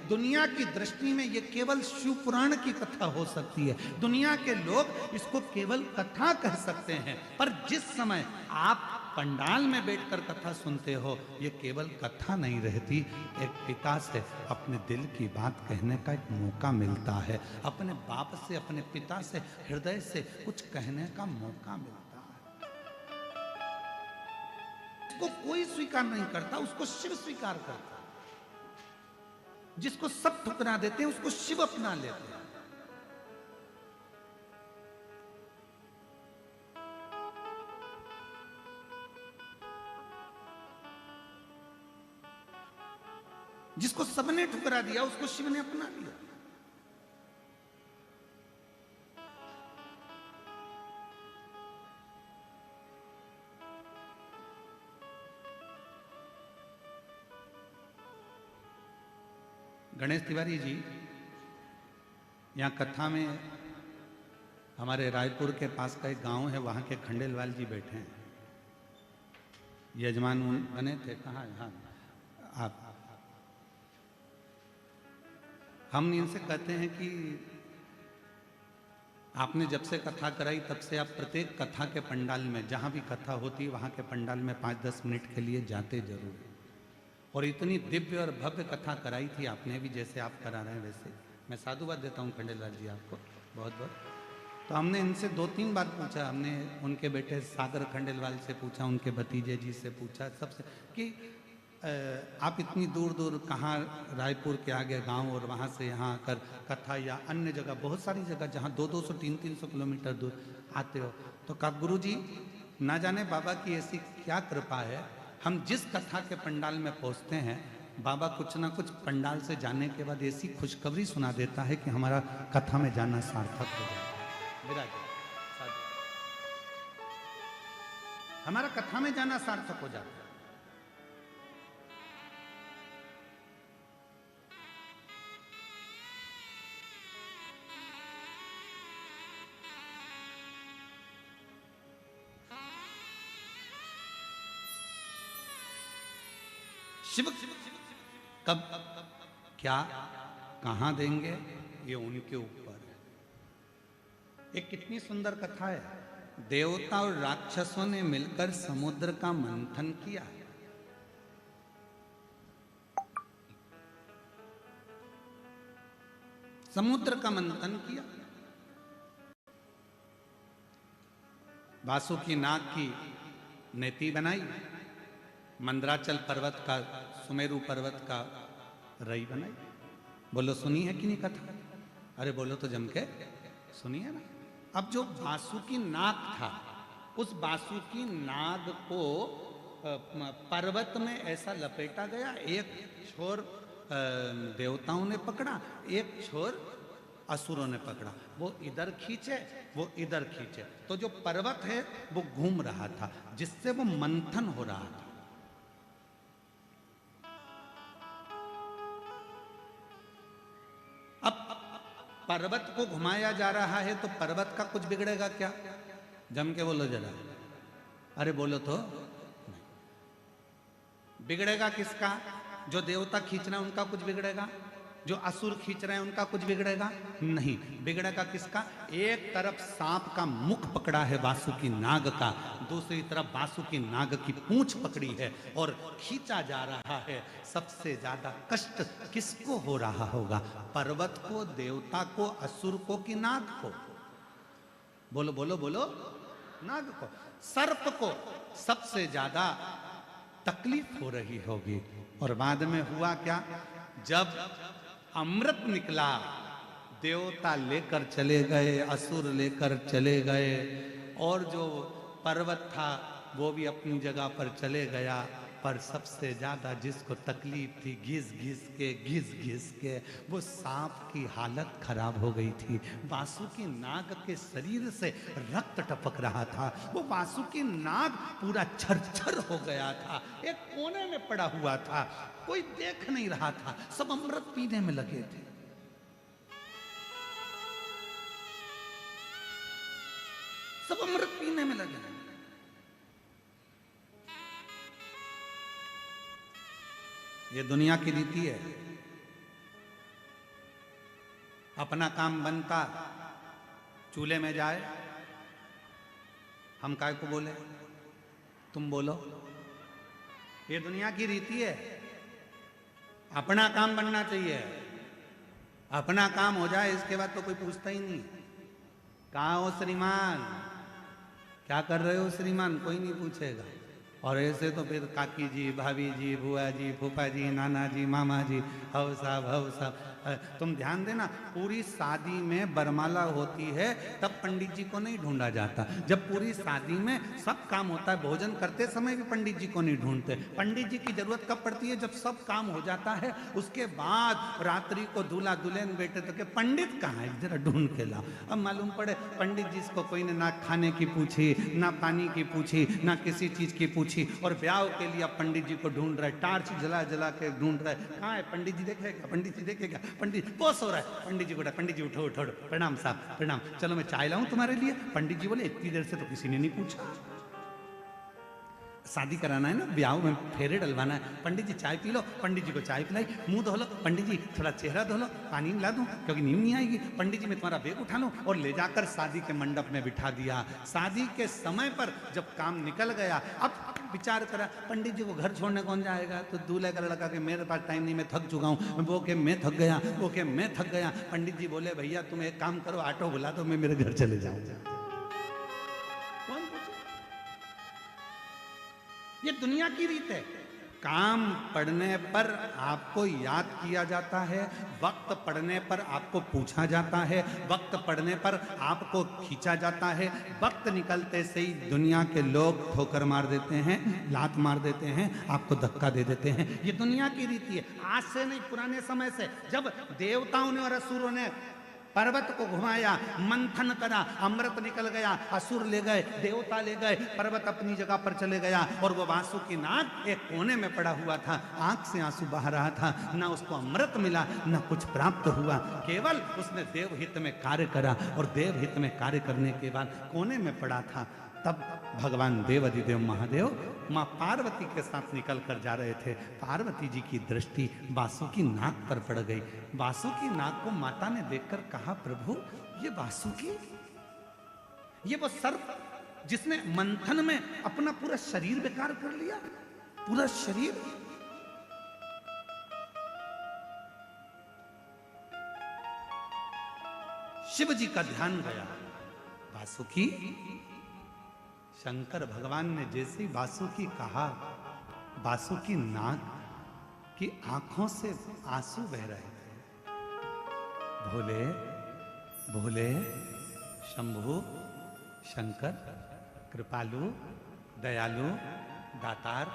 दुनिया की दृष्टि में ये केवल शिव पुराण की कथा हो सकती है, दुनिया के लोग इसको केवल कथा कह सकते हैं। पर जिस समय आप पंडाल में बैठकर कथा सुनते हो, ये केवल कथा नहीं रहती, एक पिता से अपने दिल की बात कहने का एक मौका मिलता है, अपने बाप से, अपने पिता से हृदय से कुछ कहने का मौका मिलता है। इसको कोई स्वीकार नहीं करता, उसको शिव स्वीकार करता है। जिसको सब ठुकरा देते हैं उसको शिव अपना लेते हैं। जिसको सबने ठुकरा दिया उसको शिव ने अपना लिया। गणेश तिवारी जी यहाँ कथा में, हमारे रायपुर के पास का एक गांव है, वहां के खंडेलवाल जी बैठे हैं, यजमान बने थे। कहाँ? हाँ, आप। हम इनसे कहते हैं कि आपने जब से कथा कराई तब से आप प्रत्येक कथा के पंडाल में, जहाँ भी कथा होती है वहाँ के पंडाल में 5-10 मिनट के लिए जाते जरूर, और इतनी दिव्य और भव्य कथा कराई थी आपने भी, जैसे आप करा रहे हैं वैसे। मैं साधुवाद देता हूँ खंडेलवाल जी आपको बहुत बहुत। तो हमने इनसे 2-3 बार पूछा, हमने उनके बेटे सागर खंडेलवाल से पूछा, उनके भतीजे जी से पूछा, सबसे, कि आप इतनी दूर दूर कहाँ, रायपुर के आगे गांव और वहाँ से यहाँ आकर कथा या अन्य जगह, बहुत सारी जगह जहाँ 200-200, 300-300 किलोमीटर दूर आते हो, तो कहा गुरु जी ना जाने बाबा की ऐसी क्या कृपा है, हम जिस कथा के पंडाल में पहुँचते हैं बाबा कुछ ना कुछ पंडाल से जाने के बाद ऐसी खुशखबरी सुना देता है कि हमारा कथा में जाना सार्थक हो जाता है। हमारा कथा में जाना सार्थक हो जाता है। शिव कब क्या कहां देंगे ये उनके ऊपर है। एक कितनी सुंदर कथा है। देवता और राक्षसों ने मिलकर समुद्र का मंथन किया। समुद्र का मंथन किया, वासुकी नाग की नेति बनाई, मंदराचल पर्वत का, सुमेरु पर्वत का रई बनाई। बोलो सुनी है कि नहीं कथा? अरे बोलो तो जम के सुनिए ना। अब जो वासुकी नाग था, उस वासुकी नाग को पर्वत में ऐसा लपेटा गया, एक छोर देवताओं ने पकड़ा, एक छोर असुरों ने पकड़ा। वो इधर खींचे, वो इधर खींचे, तो जो पर्वत है वो घूम रहा था, जिससे वो मंथन हो रहा था। अब पर्वत को घुमाया जा रहा है तो पर्वत का कुछ बिगड़ेगा क्या? जम के बोलो जरा। अरे बोलो तो। बिगड़ेगा किसका? जो देवता खींच रहे हैं उनका कुछ बिगड़ेगा? जो असुर खींच रहे हैं उनका कुछ बिगड़ेगा? नहीं। बिगड़ेगा किसका? एक तरफ सांप का मुख पकड़ा है वासुकी नाग का, दूसरी तरफ वासुकी नाग की पूंछ पकड़ी है और खींचा जा रहा है। सबसे ज्यादा कष्ट किसको हो रहा होगा? पर्वत को, देवता को, असुर को कि नाग को? बोलो बोलो बोलो। नाग को। सर्प को सबसे ज्यादा तकलीफ हो रही होगी। और बाद में हुआ क्या? जब अमृत निकला, देवता लेकर चले गए, असुर लेकर चले गए, और जो पर्वत था वो भी अपनी जगह पर चले गया। पर सबसे ज्यादा जिसको तकलीफ थी, घिस घिस के वो सांप की हालत खराब हो गई थी। वासुकी नाग के शरीर से रक्त टपक रहा था। वो वासुकी नाग पूरा छरछर हो गया था, एक कोने में पड़ा हुआ था, कोई देख नहीं रहा था, सब अमृत पीने में लगे थे। सब अमृत पीने में लगे थे। ये दुनिया की रीति है। अपना काम बनता चूल्हे में जाए, हम काय को बोले, तुम बोलो। ये दुनिया की रीति है। अपना काम बनना चाहिए, अपना काम हो जाए, इसके बाद तो कोई पूछता ही नहीं। कहाँ हो श्रीमान, क्या कर रहे हो श्रीमान, कोई नहीं पूछेगा। और ऐसे तो फिर काकी जी, भाभी जी, बुआ जी, फूफा जी, नाना जी, मामा जी, हव साहब। तुम ध्यान देना, पूरी शादी में बरमाला होती है तब पंडित जी को नहीं ढूंढा जाता। जब पूरी शादी में सब काम होता है, भोजन करते समय भी पंडित जी को नहीं ढूंढते। पंडित जी की जरूरत कब पड़ती है, जब सब काम हो जाता है, उसके बाद रात्रि को दूल्हा दुल्हन बेटे तो के पंडित कहाँ है, जरा ढूंढ के लाओ। अब मालूम पड़े पंडित जी को कोई ने ना खाने की पूछी, ना पानी की पूछी, ना किसी चीज की पूछी, और ब्याह के लिए पंडित जी को ढूंढ रहे, टार्च जला जला के ढूंढ रहे। कहाँ है पंडित जी, देखेगा पंडित जी, देखेगा पंडित, बॉस हो रहा है। पंडित जी को, पंडित जी उठो उठो, प्रणाम साहब प्रणाम, चलो मैं चाय लाऊं तुम्हारे लिए। पंडित जी बोले इतनी देर से तो किसी ने नहीं पूछा, शादी कराना है ना, ब्याह में फेरे डलवाना है। पंडित जी चाय पी लो, पंडित जी को चाय पिलाई, मुंह धो लो, पंडित जी थोड़ा चेहरा धो लो, पानी मिला दूं क्योंकि नींद नहीं आएगी। पंडित जी मैं तुम्हारा बैग उठा लूं, और ले जाकर शादी के मंडप में बिठा दिया। शादी के समय पर जब काम निकल गया, अब विचार करा पंडित जी को घर छोड़ने कौन जाएगा, तो दूल्हे का लड़का के मेरे पास टाइम नहीं, मैं थक चुका हूँ, वो के मैं थक गया, वो के मैं थक गया। पंडित जी बोले भैया तुम एक काम करो, ऑटो बुला दो, मैं मेरे घर चले जाऊंगा। ये दुनिया की रीत है। काम पड़ने पर आपको याद किया जाता है, वक्त पड़ने पर आपको पूछा जाता है, वक्त पड़ने पर आपको खींचा जाता है। वक्त निकलते से ही दुनिया के लोग ठोकर मार देते हैं, लात मार देते हैं, आपको धक्का दे देते हैं। ये दुनिया की रीति है, आज से नहीं, पुराने समय से। जब देवताओं ने और असुरों ने पर्वत को घुमाया, मंथन करा, अमृत निकल गया, असुर ले गए, देवता ले गए, पर्वत अपनी जगह पर चले गया, और वो वासुकी नाग एक कोने में पड़ा हुआ था, आंख से आंसू बह रहा था, ना उसको अमृत मिला, ना कुछ प्राप्त हुआ, केवल उसने देवहित में कार्य करा, और देवहित में कार्य करने के बाद कोने में पड़ा था। तब भगवान देवाधिदेव महादेव माँ पार्वती के साथ निकल कर जा रहे थे। पार्वती जी की दृष्टि वासुकी नाग पर पड़ गई। वासुकी नाग को माता ने देखकर कहा प्रभु ये वासुकी, ये वो सर्प जिसने मंथन में अपना पूरा शरीर बेकार कर लिया, पूरा शरीर। शिव जी का ध्यान गया, वासुकी, शंकर भगवान ने जैसे ही वासुकी कहा, वासुकी नाग की आंखों से आंसू बह रहे थे। भोले भोले शंभु शंकर कृपालु दयालु दातार,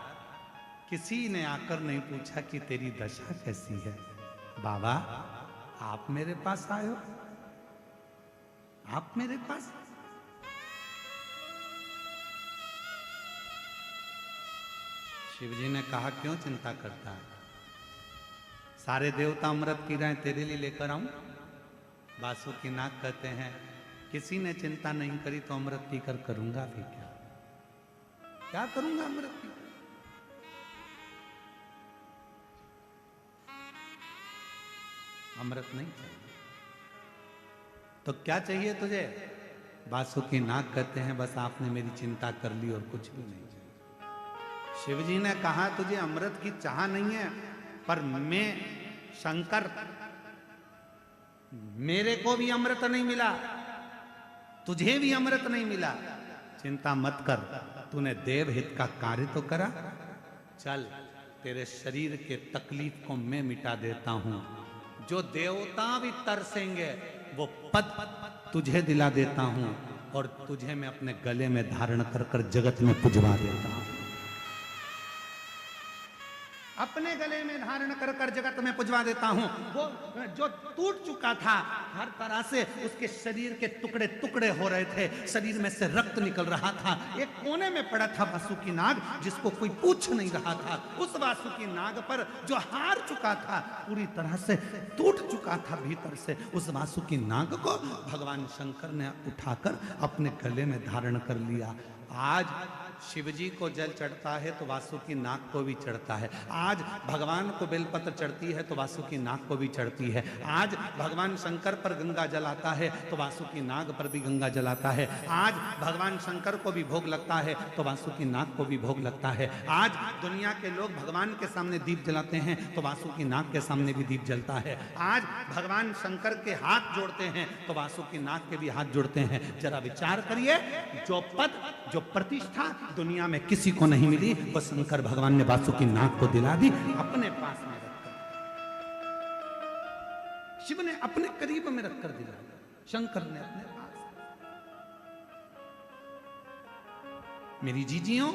किसी ने आकर नहीं पूछा कि तेरी दशा कैसी है। बाबा आप मेरे पास आए हो, आप मेरे पास। शिव जी ने कहा क्यों चिंता करता है, सारे देवता अमृत पी रहे हैं, तेरे लिए लेकर आऊं। वासुकी नाग कहते हैं किसी ने चिंता नहीं करी तो अमृत पीकर करूंगा भी क्या, क्या करूंगा अमृत पी। अमृत नहीं चाहिए तो क्या चाहिए तुझे। वासुकी नाग कहते हैं बस आपने मेरी चिंता कर ली और कुछ भी नहीं चाहिए। शिव जी ने कहा तुझे अमृत की चाह नहीं है, पर मैं शंकर, मेरे को भी अमृत नहीं मिला, तुझे भी अमृत नहीं मिला, चिंता मत कर, तूने देवहित का कार्य तो करा, चल तेरे शरीर के तकलीफ को मैं मिटा देता हूं, जो देवता भी तरसेंगे वो पद तुझे दिला देता हूं, और तुझे मैं अपने गले में धारण कर कर जगत में पुजवा देता हूं। अपने गले में धारण कर कर जगत में पुजवा देता हूं। वो जो टूट चुका था हर तरह से, उसके शरीर के टुकड़े टुकड़े हो रहे थे, शरीर में से रक्त निकल रहा था, एक कोने में पड़ा था वासुकी नाग जिसको कोई पूछ नहीं रहा था। उस वासुकी नाग पर जो हार चुका था, पूरी तरह से टूट चुका था भीतर से, उस वासुकी नाग को भगवान शंकर ने उठाकर अपने गले में धारण कर लिया। आज शिव जी को जल चढ़ता है तो वासुकी नाग को भी चढ़ता है। आज भगवान को बेलपत्र चढ़ती है तो वासुकी नाग को भी चढ़ती है। आज भगवान शंकर पर गंगा जल आता है तो वासुकी नाग पर भी गंगा जल आता है। आज भगवान शंकर को भी भोग लगता है तो वासुकी नाग को भी भोग लगता है। आज दुनिया के लोग भगवान के सामने दीप जलाते हैं तो वासुकी नाग के सामने भी दीप जलता है। आज भगवान शंकर के हाथ जोड़ते हैं तो वासुकी नाग के भी हाथ जोड़ते हैं। जरा विचार करिए, जो पद जो प्रतिष्ठा दुनिया में किसी को नहीं मिली वो शंकर भगवान ने वासुकी नाग को दिला दी, अपने पास में रखकर। शिव ने अपने करीब में रखकर दिला, शंकर ने अपने पास। मेरी जीजियों,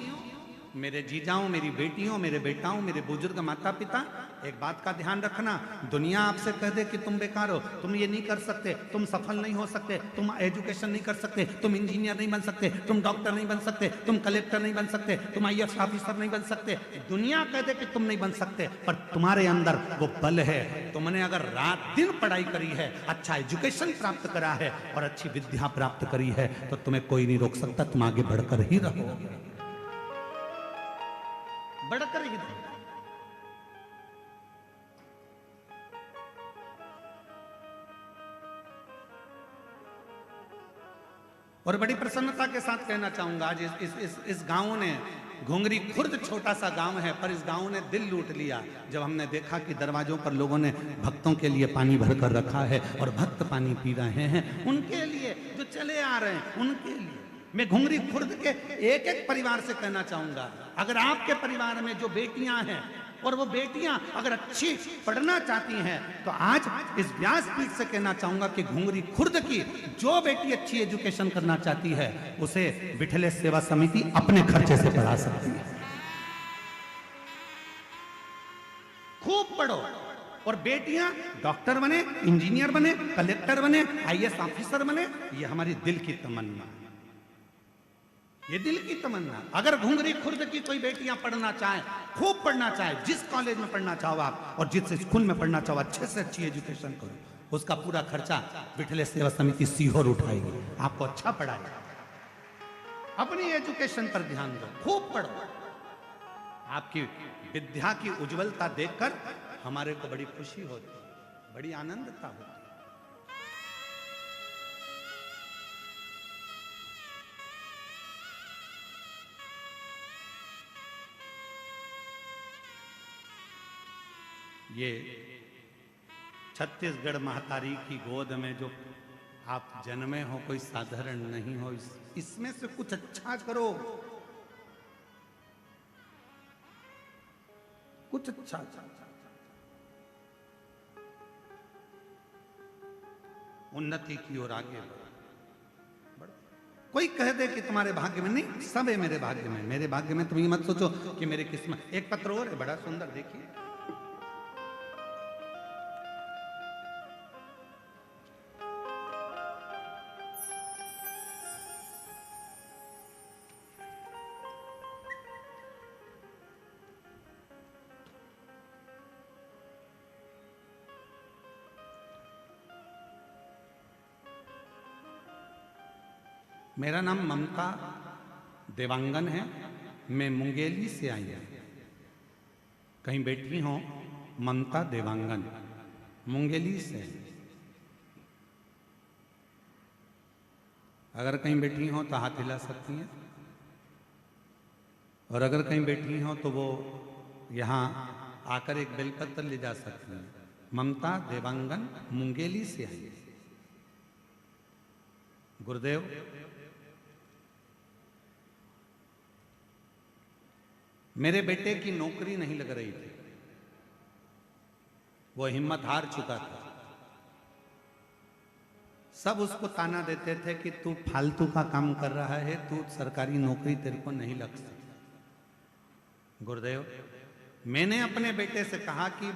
मेरे जीजाओं, मेरी बेटियों, मेरे बेटाओं, मेरे बुजुर्ग माता पिता, एक बात का ध्यान रखना, दुनिया आपसे कह दे कि तुम बेकार हो, तुम ये नहीं कर सकते, तुम सफल नहीं हो सकते, तुम एजुकेशन नहीं कर सकते, तुम इंजीनियर नहीं बन सकते, तुम डॉक्टर नहीं बन सकते, तुम कलेक्टर नहीं बन सकते, तुम आईएएस ऑफिसर नहीं बन सकते। दुनिया कह दे कि तुम नहीं बन सकते, पर तुम्हारे अंदर वो बल है। तुमने अगर रात दिन पढ़ाई करी है, अच्छा एजुकेशन प्राप्त करा है और अच्छी विद्या प्राप्त करी है, तो तुम्हें कोई नहीं रोक सकता, तुम आगे बढ़कर ही रहो, बढ़कर ही रहो। और बड़ी प्रसन्नता के साथ कहना चाहूंगा, आज इस गांव ने, घुंगरी खुर्द छोटा सा गांव है, पर इस गांव ने दिल लूट लिया जब हमने देखा कि दरवाजों पर लोगों ने भक्तों के लिए पानी भरकर रखा है और भक्त पानी पी रहे हैं, उनके लिए जो चले आ रहे हैं उनके लिए। मैं घुंगरी खुर्द के एक एक परिवार से कहना चाहूंगा, अगर आपके परिवार में जो बेटियां हैं और वो बेटियां अगर अच्छी पढ़ना चाहती हैं, तो आज इस व्यासपीठ से कहना चाहूंगा कि घुंगरी खुर्द की जो बेटी अच्छी एजुकेशन करना चाहती है, उसे विठले सेवा समिति अपने खर्चे से पढ़ा सकती है। खूब पढ़ो और बेटियां डॉक्टर बने, इंजीनियर बने, कलेक्टर बने, आईएएस ऑफिसर बने, ये हमारी दिल की तमन्ना, ये दिल की तमन्ना। अगर घुंगरी खुर्द की कोई बेटियां पढ़ना चाहें, खूब पढ़ना चाहें, जिस कॉलेज में पढ़ना चाहो आप और जिस स्कूल में पढ़ना चाहो, अच्छे से अच्छी एजुकेशन करो, उसका पूरा खर्चा विठले सेवा समिति सीहोर उठाएगी, आपको अच्छा पढ़ाएगी। अपनी एजुकेशन पर ध्यान दो, खूब पढ़ो। आपकी विद्या की उज्जवलता देखकर हमारे को बड़ी खुशी होती, बड़ी आनंदता होती। ये छत्तीसगढ़ महतारी की गोद में जो आप जन्मे हो, कोई साधारण नहीं हो, इसमें से कुछ अच्छा करो, कुछ अच्छा। उन्नति की ओर आगे बढ़ो। कोई कह दे कि तुम्हारे भाग्य में नहीं, सब है मेरे भाग्य में, मेरे भाग्य में। तुम ये मत सोचो कि मेरी किस्मत। एक पत्र और है बड़ा सुंदर, देखिए। मेरा नाम ममता देवांगन है, मैं मुंगेली से आई हूँ। कहीं बैठी हो, ममता देवांगन मुंगेली से। अगर कहीं बैठी हो तो हाथ हिला सकती हैं, और अगर कहीं बैठी हो तो वो यहाँ आकर एक बेलपत्र ले जा सकती हैं। ममता देवांगन मुंगेली से आई है। गुरुदेव, मेरे बेटे की नौकरी नहीं लग रही थी, वो हिम्मत हार चुका था। सब उसको ताना देते थे कि तू फालतू का काम कर रहा है, तू सरकारी नौकरी तेरे को नहीं लग सकती। गुरुदेव, मैंने अपने बेटे से कहा कि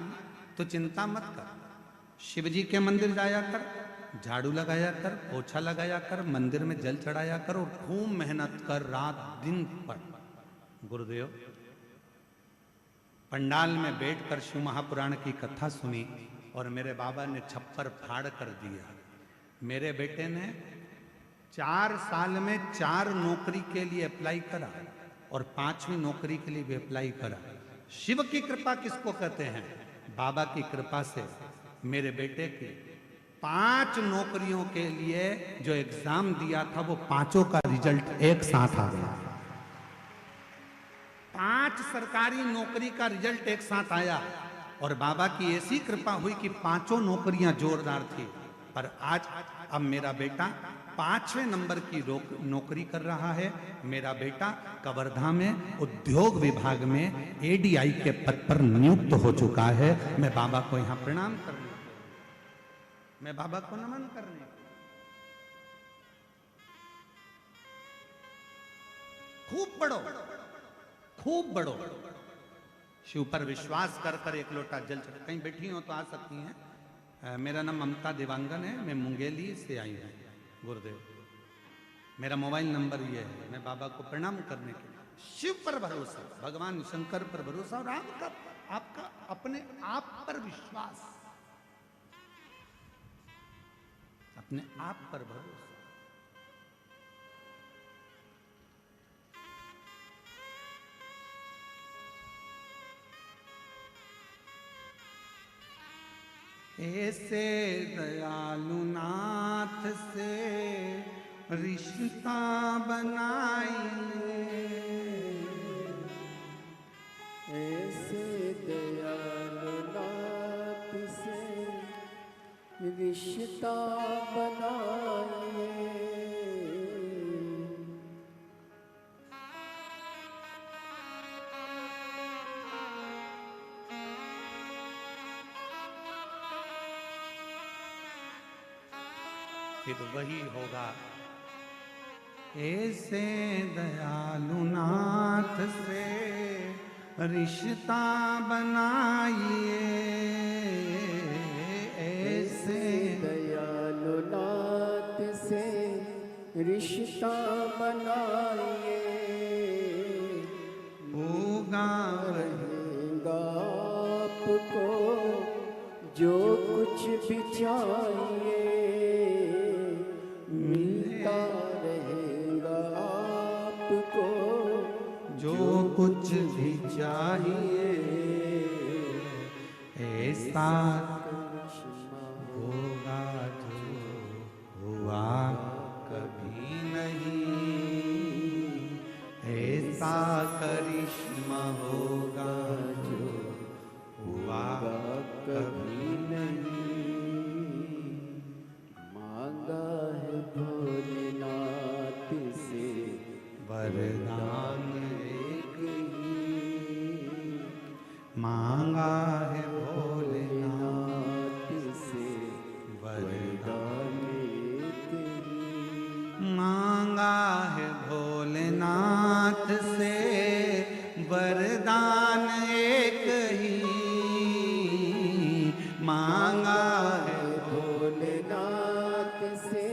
तू चिंता मत कर, शिव जी के मंदिर जाया कर, झाड़ू लगाया कर, पोछा लगाया कर, मंदिर में जल चढ़ाया कर और खूब मेहनत कर, रात दिन पढ़। गुरुदेव, पंडाल में बैठकर शिव महापुराण की कथा सुनी और मेरे बाबा ने छप्पर फाड़ कर दिया। मेरे बेटे ने 4 साल में 4 नौकरी के लिए अप्लाई करा और 5वीं नौकरी के लिए भी अप्लाई करा। शिव की कृपा किसको कहते हैं? बाबा की कृपा से मेरे बेटे की 5 नौकरियों के लिए जो एग्जाम दिया था वो 5 का रिजल्ट एक साथ आ गया। 5 सरकारी नौकरी का रिजल्ट एक साथ आया और बाबा की ऐसी कृपा हुई कि 5 नौकरियां जोरदार थी। पर आज अब मेरा बेटा 5वें नंबर की नौकरी कर रहा है। मेरा बेटा कवर्धा में उद्योग विभाग में एडीआई के पद पर नियुक्त हो चुका है। मैं बाबा को यहां प्रणाम करने, मैं बाबा को नमन करने, खूब बढ़ो, खूब बढ़ो। शिव पर विश्वास कर कर एक लोटा जल चढ़ा। कहीं बैठी हो तो आ सकती हैं। मेरा नाम ममता देवांगन है, मैं मुंगेली से आई हूँ गुरुदेव। मेरा मोबाइल नंबर ये है। मैं बाबा को प्रणाम करने के लिए, शिव पर भरोसा, भगवान शंकर पर भरोसा और आपका अपने आप पर विश्वास, अपने आप पर भरोसा। ऐसे दयालु नाथ से रिश्ता बनाइए, ऐसे दयालु नाथ से रिश्ता बनाइए। फिर वही होगा। ऐसे दयालु नाथ से रिश्ता बनाइए, ऐसे दयालु नाथ से रिश्ता बनाइए। होगा रहेगा आपको जो कुछ भी चाहिए, मिलता रहेगा आपको जो कुछ भी चाहिए। ऐसा होगा जो हुआ कभी नहीं, ऐसा करिश्मा होगा जो हुआ कभी नहीं। मांगा है भोलेनाथ से वरदान एक ही, मांगा है भोलेनाथ नाथ से वरदान, एक ही। मांगा है भोलेनाथ से वरदान एक ही, मांगा है भोलेनाथ से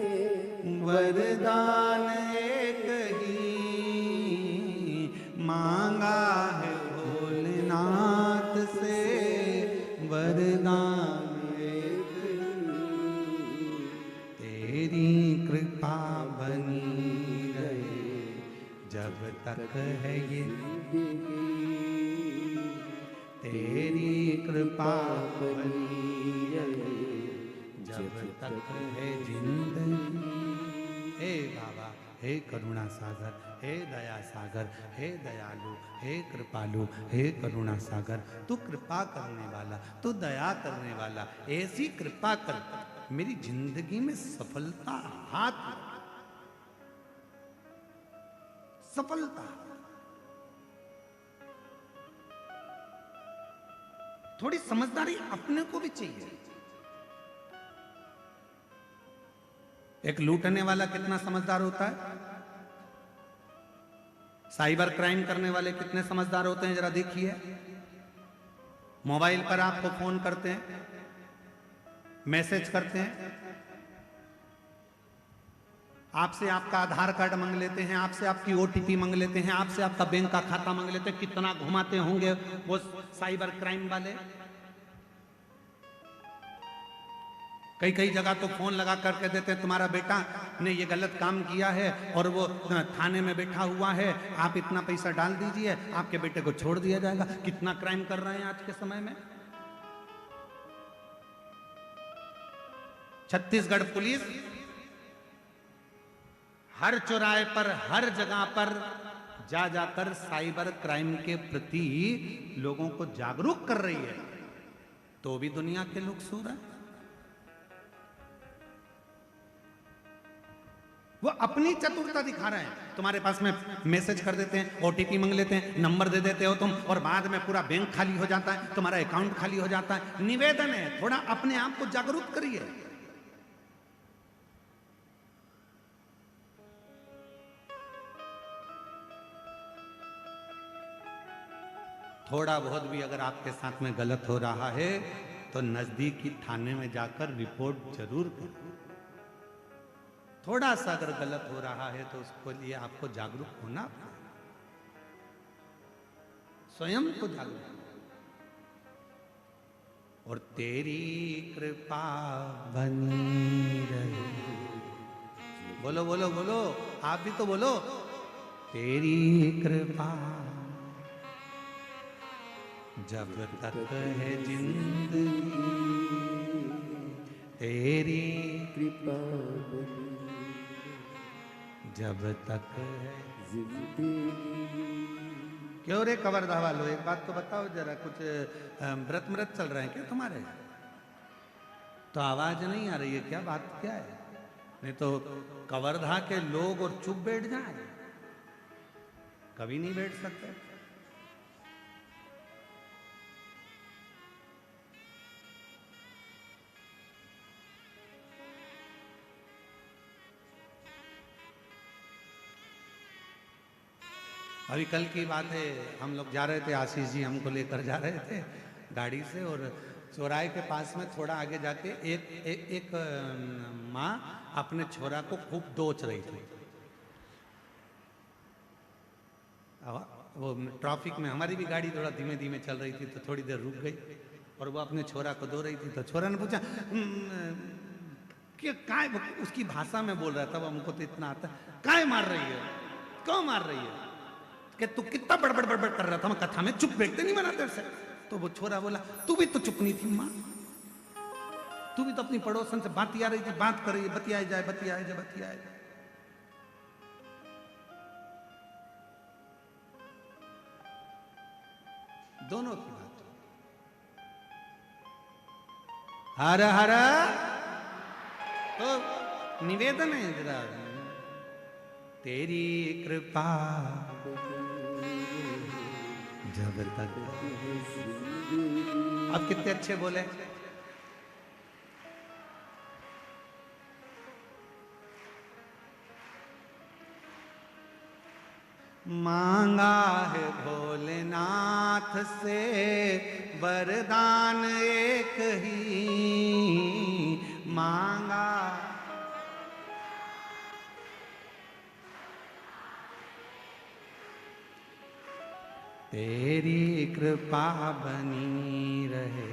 वरदान एक ही, मांगा है भोलेनाथ से वरदान एक ही। तेरी कृपा बनी रहे जब तक है ये, तेरी कृपा बनी रहे जब तक है जिंदगी। हे बाबा, हे करुणा सागर, हे दया सागर, हे दयालु, हे कृपालु, हे करुणा सागर, तू कृपा करने वाला, तू दया करने वाला, ऐसी कृपा कर मेरी जिंदगी में सफलता हाथ लगा। सफलता थोड़ी समझदारी अपने को भी चाहिए। एक लूटने वाला कितना समझदार होता है, साइबर क्राइम करने वाले कितने समझदार होते हैं, जरा देखिए। मोबाइल पर आपको फोन करते हैं, मैसेज करते हैं, आपसे आपका आधार कार्ड मांग लेते हैं, आपसे आपकी ओटीपी मांग लेते हैं, आपसे आपका बैंक का खाता मांग लेते हैं। कितना घुमाते होंगे वो साइबर क्राइम वाले। कई कई जगह तो फोन लगा करके देते हैं तुम्हारा बेटा ने ये गलत काम किया है और वो थाने में बैठा हुआ है, आप इतना पैसा डाल दीजिए, आपके बेटे को छोड़ दिया जाएगा। कितना क्राइम कर रहे हैं आज के समय में। छत्तीसगढ़ पुलिस हर चौराहे पर, हर जगह पर जा जाकर साइबर क्राइम के प्रति लोगों को जागरूक कर रही है, तो भी दुनिया के लोग सो रहे हैं। वो अपनी चतुरता दिखा रहे हैं। तुम्हारे पास में मैसेज कर देते हैं, ओटीपी मांग लेते हैं, नंबर दे देते हो तुम, और बाद में पूरा बैंक खाली हो जाता है, तुम्हारा अकाउंट खाली हो जाता है। निवेदन है, थोड़ा अपने आप को जागरूक करिए। थोड़ा बहुत भी अगर आपके साथ में गलत हो रहा है तो नजदीकी थाने में जाकर रिपोर्ट जरूर करें। थोड़ा सा अगर गलत हो रहा है तो उसके लिए आपको जागरूक होना पड़ेगा, स्वयं को जागरूक। और तेरी कृपा बनी रहे, बोलो बोलो बोलो, आप भी तो बोलो, तेरी कृपा जब तक है जिंदगी, तेरी कृपा बनी जब तक है। जिंदगी। क्यों रे कवर्धा वालों, एक बात तो बताओ जरा, कुछ व्रत मृत चल रहे हैं क्या तुम्हारे? तो आवाज नहीं आ रही है क्या? बात क्या है? नहीं तो कवर्धा के लोग और चुप बैठ जाए, कभी नहीं बैठ सकते। अभी कल की बात है, हम लोग जा रहे थे, आशीष जी हमको लेकर जा रहे थे गाड़ी से, और चौराहे के पास में थोड़ा आगे जाके एक माँ अपने छोरा को खूब दोच रही थी। वो ट्रैफिक में हमारी भी गाड़ी थोड़ा धीमे धीमे चल रही थी, तो थोड़ी देर रुक गई और वो अपने छोरा को दो रही थी। तो छोरा ने पूछा कि काय, उसकी भाषा में बोल रहा था, वो हमको तो इतना आता, काय मार रही है, क्यों मार रही है, कि तू कितना बड़बड़ बड़बड़ कर रहा था, मैं कथा में चुप बैठते नहीं मना तेरे से। तो वो छोरा बोला, तू भी तो चुप नहीं थी माँ, तू भी तो अपनी पड़ोसन से बात आ रही थी, बात कर रही है, बतियाए जाए बतियाए जाए बतियाए जाए। दोनों की बात। हर हर तो निवेदन है जरा, तेरी कृपा जब तक। अब कितने अच्छे बोले। मांगा है भोलेनाथ से वरदान एक ही, मांगा तेरी कृपा बनी रहे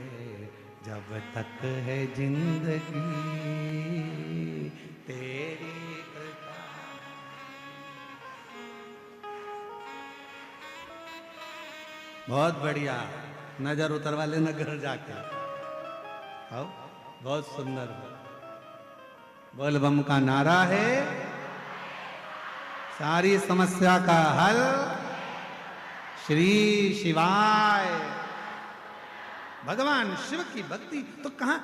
जब तक है जिंदगी, तेरी कृपा। बहुत बढ़िया, नजर उतरवा लेना घर जाके। आओ, बहुत सुंदर। बोल बम का नारा है, सारी समस्या का हल श्री शिवाय। भगवान शिव की भक्ति तो कहां,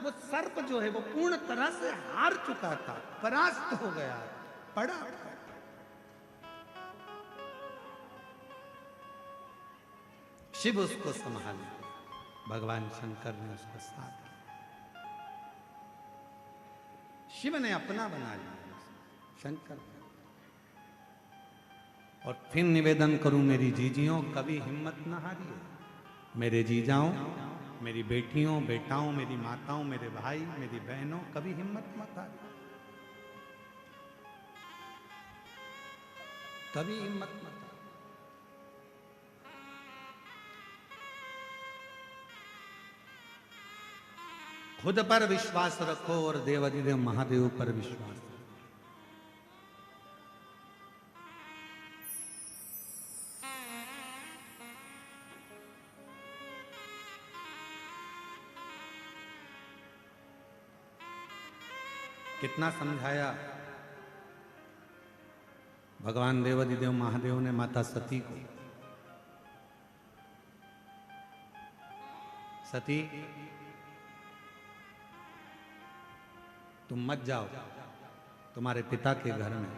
वो सर्प जो है वो पूर्ण तरह से हार चुका था, परास्त हो गया, पड़ा। शिव उसको संभाले, भगवान शंकर ने उसको साथ दिया। शिव ने अपना बना लिया शंकर ने। और फिर निवेदन करूं मेरी जीजियों, कभी हिम्मत न हारिए। मेरे जीजाओं, मेरी बेटियों बेटाओं, मेरी माताओं, मेरे भाई, मेरी बहनों, कभी हिम्मत मत हारिए, कभी हिम्मत मत हारिए। खुद पर विश्वास रखो और देवाधिदेव महादेव पर विश्वास रखो। कितना समझाया भगवान देवाधिदेव महादेव ने माता सती को। सती तुम मत जाओ तुम्हारे पिता के घर में।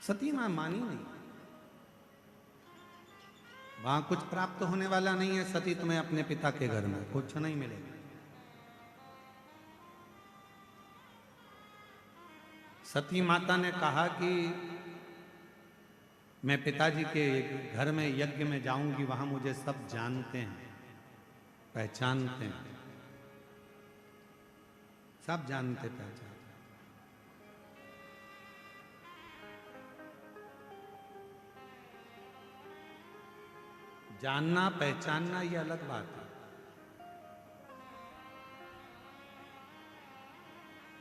सती मां मानी नहीं, वहां कुछ प्राप्त होने वाला नहीं है। सती तुम्हें अपने पिता के घर में कुछ नहीं मिलेगा। सती माता ने कहा कि मैं पिताजी के घर में यज्ञ में जाऊंगी, वहां मुझे सब जानते हैं, पहचानते हैं, सब जानते पहचानते। जानना पहचानना ये अलग बात है।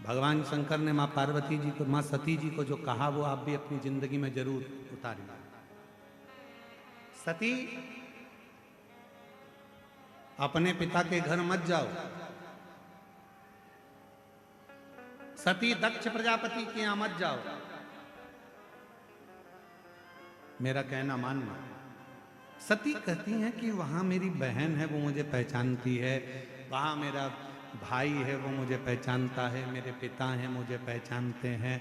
भगवान शंकर ने मां पार्वती जी को, मां सती जी को जो कहा वो आप भी अपनी जिंदगी में जरूर उतारिए। सती अपने पिता के घर मत जाओ। सती दक्ष प्रजापति के यहां मत जाओ। मेरा कहना मानना। सती कहती हैं कि वहां मेरी बहन है, वो मुझे पहचानती है, वहां मेरा भाई है, वो मुझे पहचानता है, मेरे पिता हैं मुझे पहचानते हैं,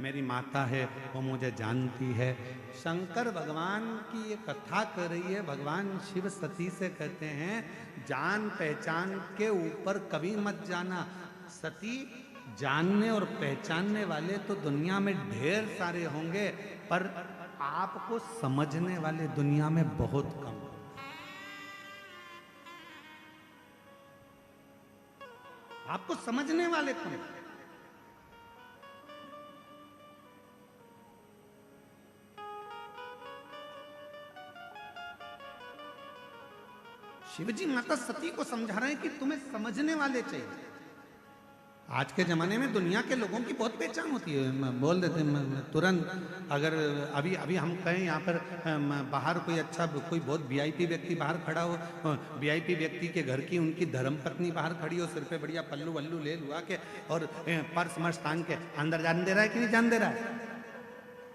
मेरी माता है वो मुझे जानती है। शंकर भगवान की ये कथा कर रही है। भगवान शिव सती से कहते हैं जान पहचान के ऊपर कभी मत जाना। सती, जानने और पहचानने वाले तो दुनिया में ढेर सारे होंगे, पर आपको समझने वाले दुनिया में बहुत कम। आपको समझने वाले कौन? शिवजी माता सती को समझा रहे हैं कि तुम्हें समझने वाले चाहिए। आज के जमाने में दुनिया के लोगों की बहुत पहचान होती है, बोल देते हैं तुरंत। अगर अभी अभी हम कहें यहाँ पर बाहर कोई अच्छा, कोई बहुत वीआईपी व्यक्ति बाहर खड़ा हो, वीआईपी व्यक्ति के घर की उनकी धर्मपत्नी बाहर खड़ी हो, सिर पे बढ़िया पल्लू वल्लू ले लुआ के और पर्स मर्स टांग के, अंदर जान दे रहा है कि नहीं जान दे रहा है?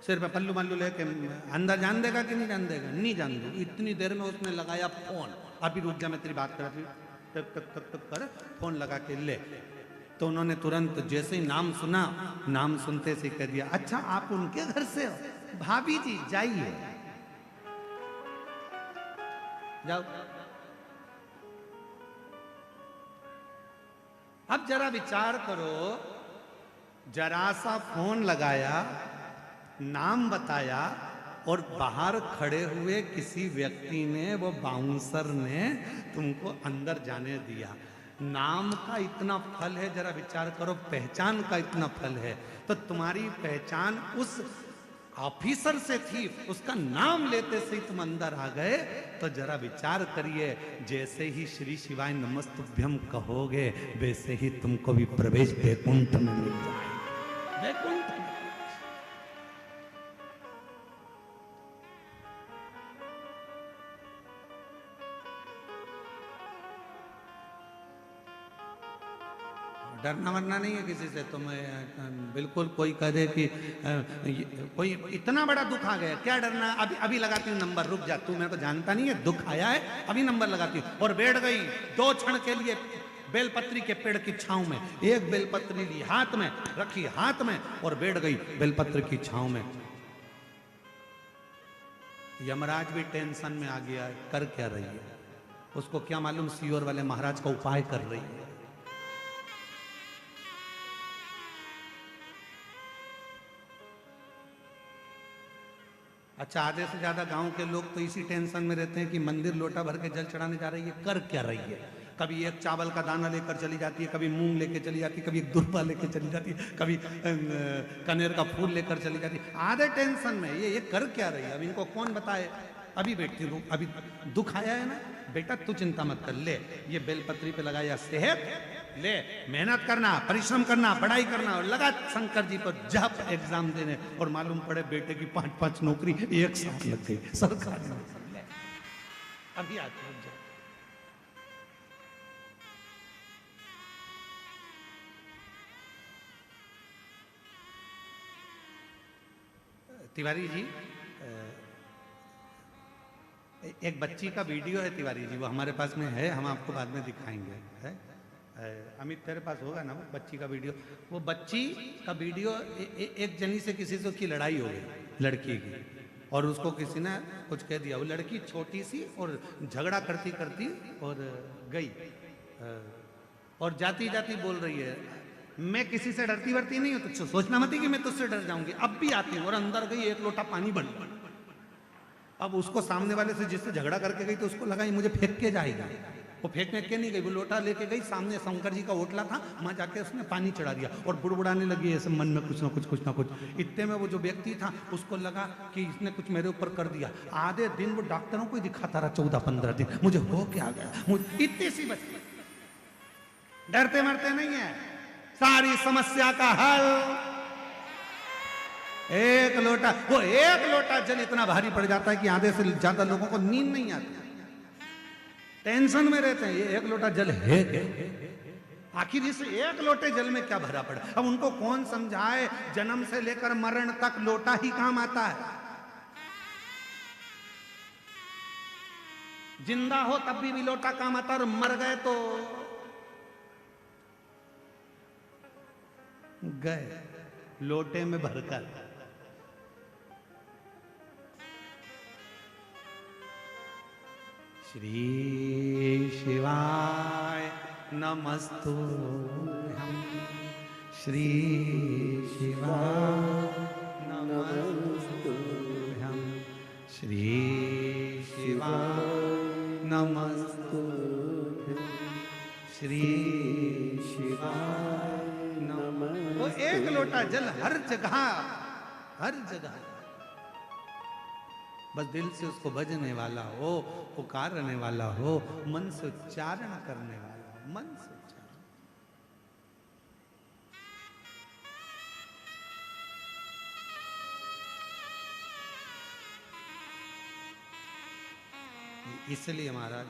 सिर पे पल्लू मल्लू लेके अंदर जान देगा कि नहीं जान देगा? नहीं जान देगा। इतनी देर में उसने लगाया फोन, अभी रुक जा मैं तेरी बात कर रही हूँ, टक टक टक टक कर फोन लगा के ले। तो उन्होंने तुरंत जैसे ही नाम सुना, नाम सुनते से कह दिया अच्छा आप उनके घर से हो? भाभी जी जाइए, जाओ। अब जरा विचार करो, जरा सा फोन लगाया, नाम बताया और बाहर खड़े हुए किसी व्यक्ति ने, वो बाउंसर ने तुमको अंदर जाने दिया। नाम का इतना फल है, जरा विचार करो, पहचान का इतना फल है। तो तुम्हारी पहचान उस ऑफिसर से थी, उसका नाम लेते से ही तुम अंदर आ गए। तो जरा विचार करिए, जैसे ही श्री शिवाय नमस्तुभ्यम कहोगे वैसे ही तुमको भी प्रवेश वैकुंठ में मिल जाए। वैकुंठ डरना वरना नहीं है किसी से। तुम बिल्कुल कोई कहे कि कोई इतना बड़ा दुख आ गया, क्या डरना? अभी अभी लगाती हूँ नंबर, रुक जा, तू मेरे को जानता नहीं है, दुख आया है अभी नंबर लगाती हूँ। और बैठ गई 2 क्षण के लिए बेलपत्री के पेड़ की छांव में। एक बेलपत्री ली हाथ में, रखी हाथ में और बैठ गई बेलपत्र की छांव में। यमराज भी टेंशन में आ गया, कर क्या रही है? उसको क्या मालूम सीओर वाले महाराज का उपाय कर रही है। अच्छा, आधे से ज्यादा गांव के लोग तो इसी टेंशन में रहते हैं कि मंदिर लोटा भर के जल चढ़ाने जा रही है, कर क्या रही है? कभी एक चावल का दाना लेकर चली जाती है, कभी मूंग लेकर चली जाती है, कभी एक दुर्बा लेकर चली जाती है, कभी कनेर का फूल लेकर चली जाती है। आधे टेंशन में ये कर क्या रही है, अब इनको कौन बताए। अभी बेटी अभी दुख आया है ना, बेटा तू चिंता मत कर, ले ये बेलपत्री पे लगाया सेहत, ले मेहनत करना, परिश्रम करना, पढ़ाई करना, और लगा शंकर जी पर जब एग्जाम देने, और मालूम पड़े बेटे की 5-5 नौकरी एक साथ लग गई सरकारी नौकरी। अभी आते हैं तिवारी जी, एक बच्ची का वीडियो है तिवारी जी, वो हमारे पास में है, हम आपको बाद में दिखाएंगे। है अमित तेरे पास होगा ना वो बच्ची का वीडियो। वो बच्ची का वीडियो एक जनी से किसी से की लड़ाई हो गई लड़की की, और उसको किसी ने कुछ कह दिया। वो लड़की छोटी सी और झगड़ा करती करती और गई, और जाती जाती बोल रही है मैं किसी से डरती वरती नहीं हूं, तो सोचना मत कि मैं तुझसे डर जाऊंगी, अब भी आती हूं। और अंदर गई, एक लोटा पानी बन। अब उसको सामने वाले से जिससे झगड़ा करके गई तो उसको लगा ये मुझे फेंक के जाएगा। वो फेंकने के नहीं गई, वो लोटा लेके गई, सामने शंकर जी का ओटला था, वहां जाके उसने पानी चढ़ा दिया और बुड़बुड़ाने लगी ऐसे मन में कुछ ना कुछ। इतने में वो जो व्यक्ति था उसको लगा कि इसने कुछ मेरे ऊपर कर दिया। आधे दिन वो डॉक्टरों को ही दिखाता रहा, 14-15 दिन, मुझे हो क्या गया। मुझे इतनी सी बच्ची, डरते मरते नहीं है, सारी समस्या का हल एक लोटा। वो एक लोटा जल इतना भारी पड़ जाता है कि आधे से ज्यादा लोगों को नींद नहीं आती, टेंशन में रहते हैं। ये एक लोटा जल है आखिर इस एक लोटे जल में क्या भरा पड़ा। अब उनको कौन समझाए, जन्म से लेकर मरण तक लोटा ही काम आता है। जिंदा हो तब भी लोटा काम आता है, और मर गए तो गए लोटे में भरकर। श्री शिवाय नमस्तुभ्यं, श्री शिवाय नमस्तुभ्यं, श्री शिवाय नमस्तुभ्यं, श्री शिवाय नमः। वो एक लोटा जल हर जगह, हर जगह, बस दिल से उसको भजने वाला हो, पुकारने वाला हो, मन से उच्चारण करने वाला हो, मन से उच्चारण। इसलिए महाराज,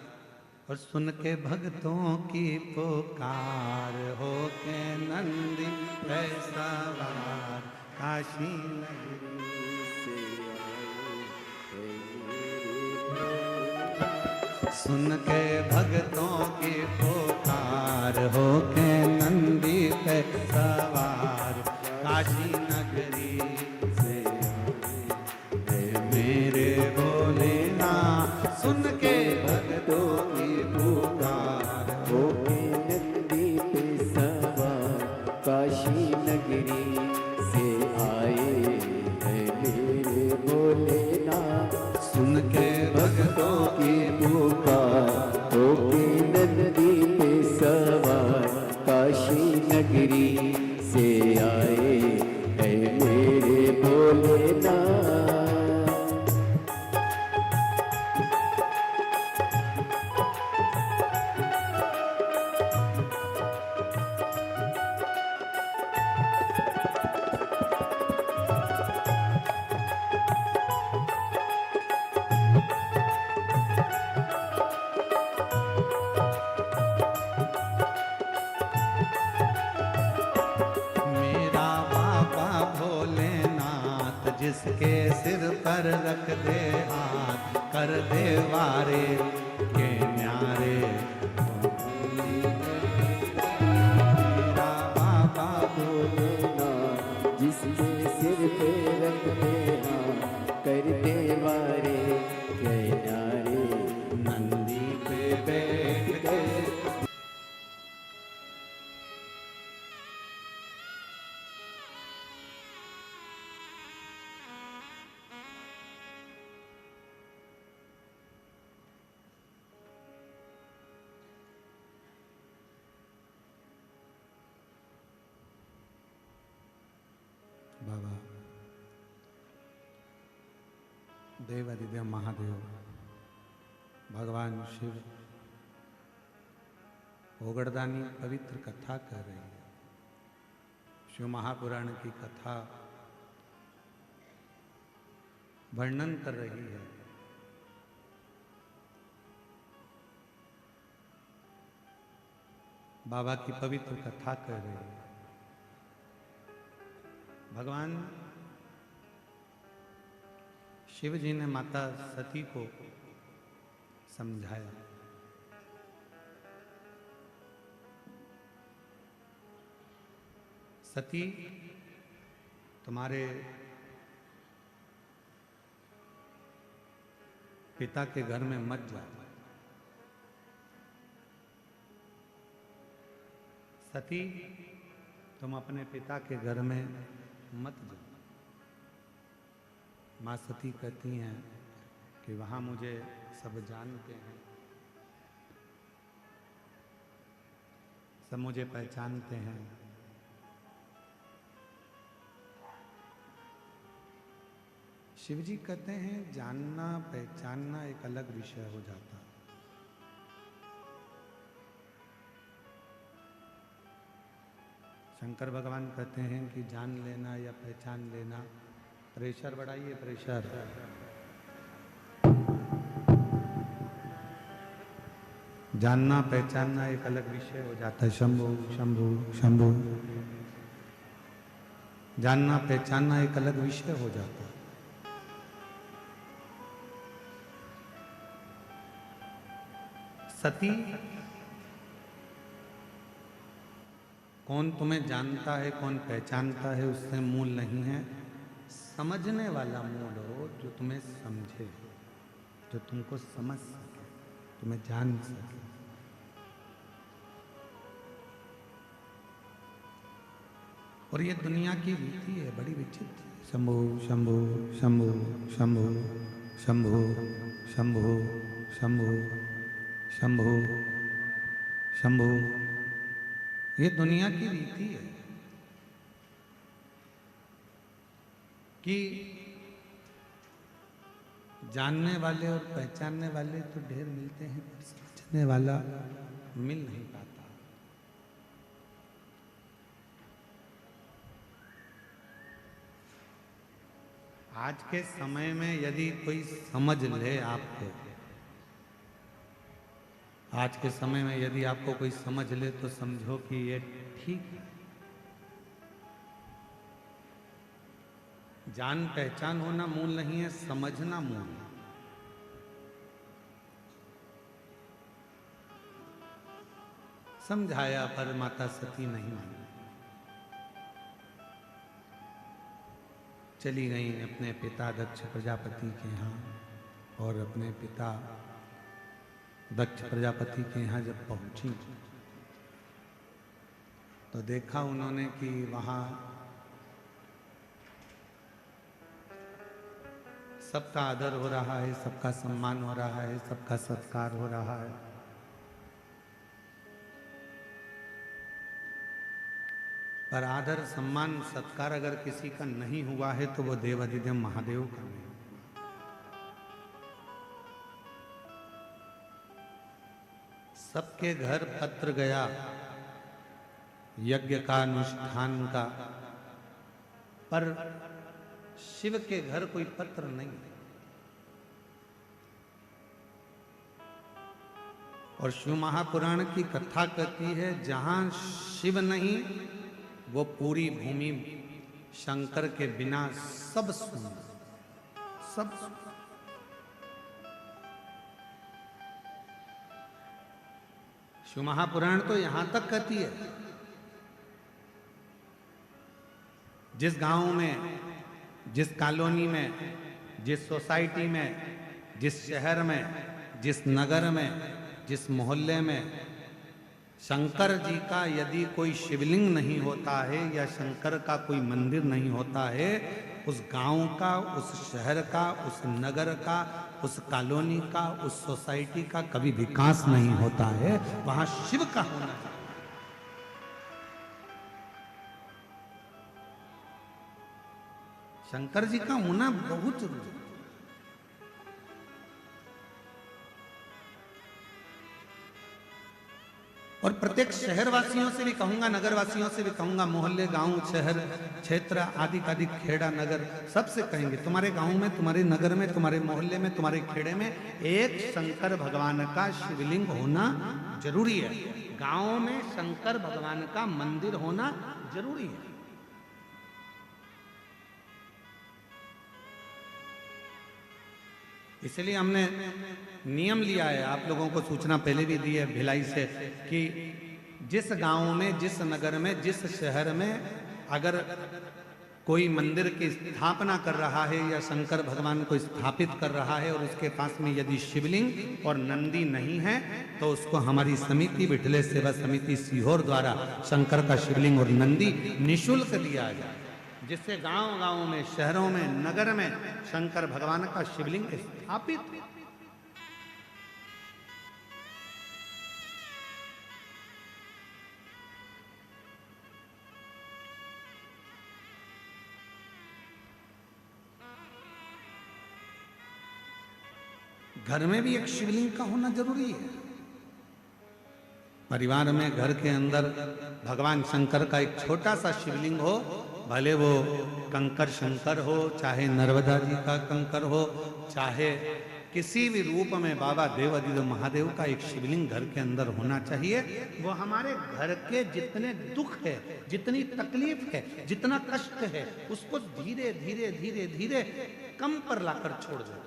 और सुन के भक्तों की पुकार, हो के नंदी है सवार, काशी नगरी से सुन के भक्तों की पुकार, हो के नंदी पे सवार, काशी नगरी से आए मेरे भोलेनाथ। सुन के भक्तों की पुकार, हो के नंदी पे सवार, काशी नगरी से आए हैं मेरे भोलेनाथ। सुन के भक्तों की पुकार, हो के नंदी पे सवार, काशी नगरी से आए हैं मेरे भोलेनाथ। मेरा बाबा भोलेनाथ, जिसके सिर पर रख दे हाथ, कर दे वारे के न्यारे। मेरा बाबा भोलेनाथ, जिसके सिर पे रख दे हाथ, कर दे वारे के न्यारे। नंदी पे बैठ के देवादिदेव महादेव भगवान शिव ओगड़दानी पवित्र कथा कह रही है। शिव महापुराण की कथा वर्णन कर रही है। बाबा की पवित्र कथा कह रही है। भगवान शिव जी ने माता सती को समझाया। सती, तुम्हारे पिता के घर में मत जाओ। सती, तुम अपने पिता के घर में मत जाओ। माँ सती कहती हैं कि वहाँ मुझे सब जानते हैं, सब मुझे पहचानते हैं। शिव जी कहते हैं जानना पहचानना एक अलग विषय हो जाता है। शंकर भगवान कहते हैं कि जान लेना या पहचान लेना, प्रेशर बढ़ाइए, प्रेशर। जानना पहचानना एक अलग विषय हो जाता है। शंभु शंभु शंभु। जानना पहचानना एक अलग विषय हो जाता है। सती, कौन तुम्हें जानता है कौन पहचानता है उससे मूल नहीं है। समझने वाला मूल हो, जो तुम्हें समझे, जो तुमको समझ सके, तुम्हें जान सके। और ये दुनिया की रीति है, बड़ी विचित्र। शंभु शंभु शंभु शंभु शंभु शंभु शंभु शंभु शंभु, ये दुनिया की रीति है कि जानने वाले और पहचानने वाले तो ढेर मिलते हैं, पर समझने वाला मिल नहीं पाता। आज के समय में यदि कोई समझ ले आपको, आज के समय में यदि आपको कोई समझ ले तो समझो कि ये ठीक है। जान पहचान होना मूल नहीं है, समझना मूल है। समझाया पर माता सती नहीं मानी। चली गई अपने पिता दक्ष प्रजापति के यहाँ, और अपने पिता दक्ष प्रजापति के यहाँ जब पहुंची तो देखा उन्होंने कि वहाँ सबका आदर हो रहा है, सबका सम्मान हो रहा है, सबका सत्कार हो रहा है। पर आदर सम्मान सत्कार अगर किसी का नहीं हुआ है तो वो देवादिदेव महादेव का नहीं। सबके घर पत्र गया यज्ञ का, अनुष्ठान का, पर शिव के घर कोई पत्र नहीं। और शिव महापुराण की कथा कहती है जहां शिव नहीं वो पूरी भूमि शंकर के बिना सब सुन, सब सुन। शिव महापुराण तो यहां तक कहती है जिस गांव में, जिस कॉलोनी में, जिस सोसाइटी में, जिस शहर में, जिस नगर में, जिस मोहल्ले में शंकर जी का यदि कोई शिवलिंग नहीं होता है या शंकर का कोई मंदिर नहीं होता है, उस गांव का, उस शहर का, उस नगर का, उस कॉलोनी का, उस सोसाइटी का कभी विकास नहीं होता है। वहां शिव का होना चाहिए। शंकर जी का होना बहुत जरूरी है। और प्रत्येक शहरवासियों से भी कहूंगा, नगरवासियों से भी कहूंगा, मोहल्ले, गांव, शहर, क्षेत्र आदि आदि, खेड़ा, नगर, सबसे कहेंगे तुम्हारे गांव में, तुम्हारे नगर में, तुम्हारे मोहल्ले में, तुम्हारे खेड़े में एक शंकर भगवान का शिवलिंग होना जरूरी है। गांव में शंकर भगवान का मंदिर होना जरूरी है। इसलिए हमने नियम लिया है, आप लोगों को सूचना पहले भी दी है भिलाई से, कि जिस गांव में, जिस नगर में, जिस शहर में अगर कोई मंदिर की स्थापना कर रहा है या शंकर भगवान को स्थापित कर रहा है और उसके पास में यदि शिवलिंग और नंदी नहीं है तो उसको हमारी समिति, विठले सेवा समिति सीहोर द्वारा शंकर का शिवलिंग और नंदी निःशुल्क दिया जाए, जिससे गांव गांव में, शहरों में, नगर में शंकर भगवान का शिवलिंग स्थापित। घर में भी एक शिवलिंग का होना जरूरी है। परिवार में, घर के अंदर भगवान शंकर का एक छोटा सा शिवलिंग हो, भले वो कंकर शंकर हो, चाहे नर्मदा जी का कंकर हो, चाहे किसी भी रूप में बाबा देवादिदेव महादेव का एक शिवलिंग घर के अंदर होना चाहिए। वो हमारे घर के जितने दुख है, जितनी तकलीफ है, जितना कष्ट है, उसको धीरे धीरे धीरे धीरे कम पर लाकर छोड़ दो।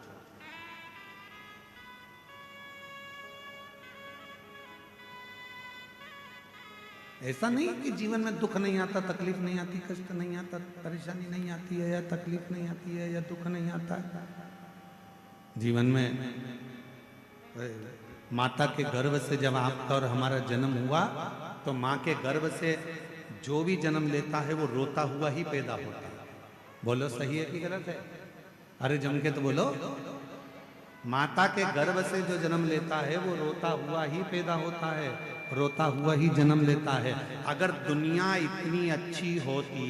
ऐसा नहीं कि जीवन में दुख नहीं आता, तकलीफ नहीं आती, कष्ट नहीं आता, परेशानी नहीं आती है, या तकलीफ नहीं आती है, या दुख नहीं आता है। जीवन में माता के गर्भ से जब आपका और हमारा जन्म हुआ तो माँ के गर्भ से जो भी जन्म लेता है वो रोता हुआ ही पैदा होता है। बोलो सही है कि गलत है? अरे जम के तो बोलो। माता के गर्भ से जो जन्म लेता है वो रोता हुआ ही पैदा होता है, रोता हुआ ही जन्म लेता है। अगर दुनिया इतनी अच्छी होती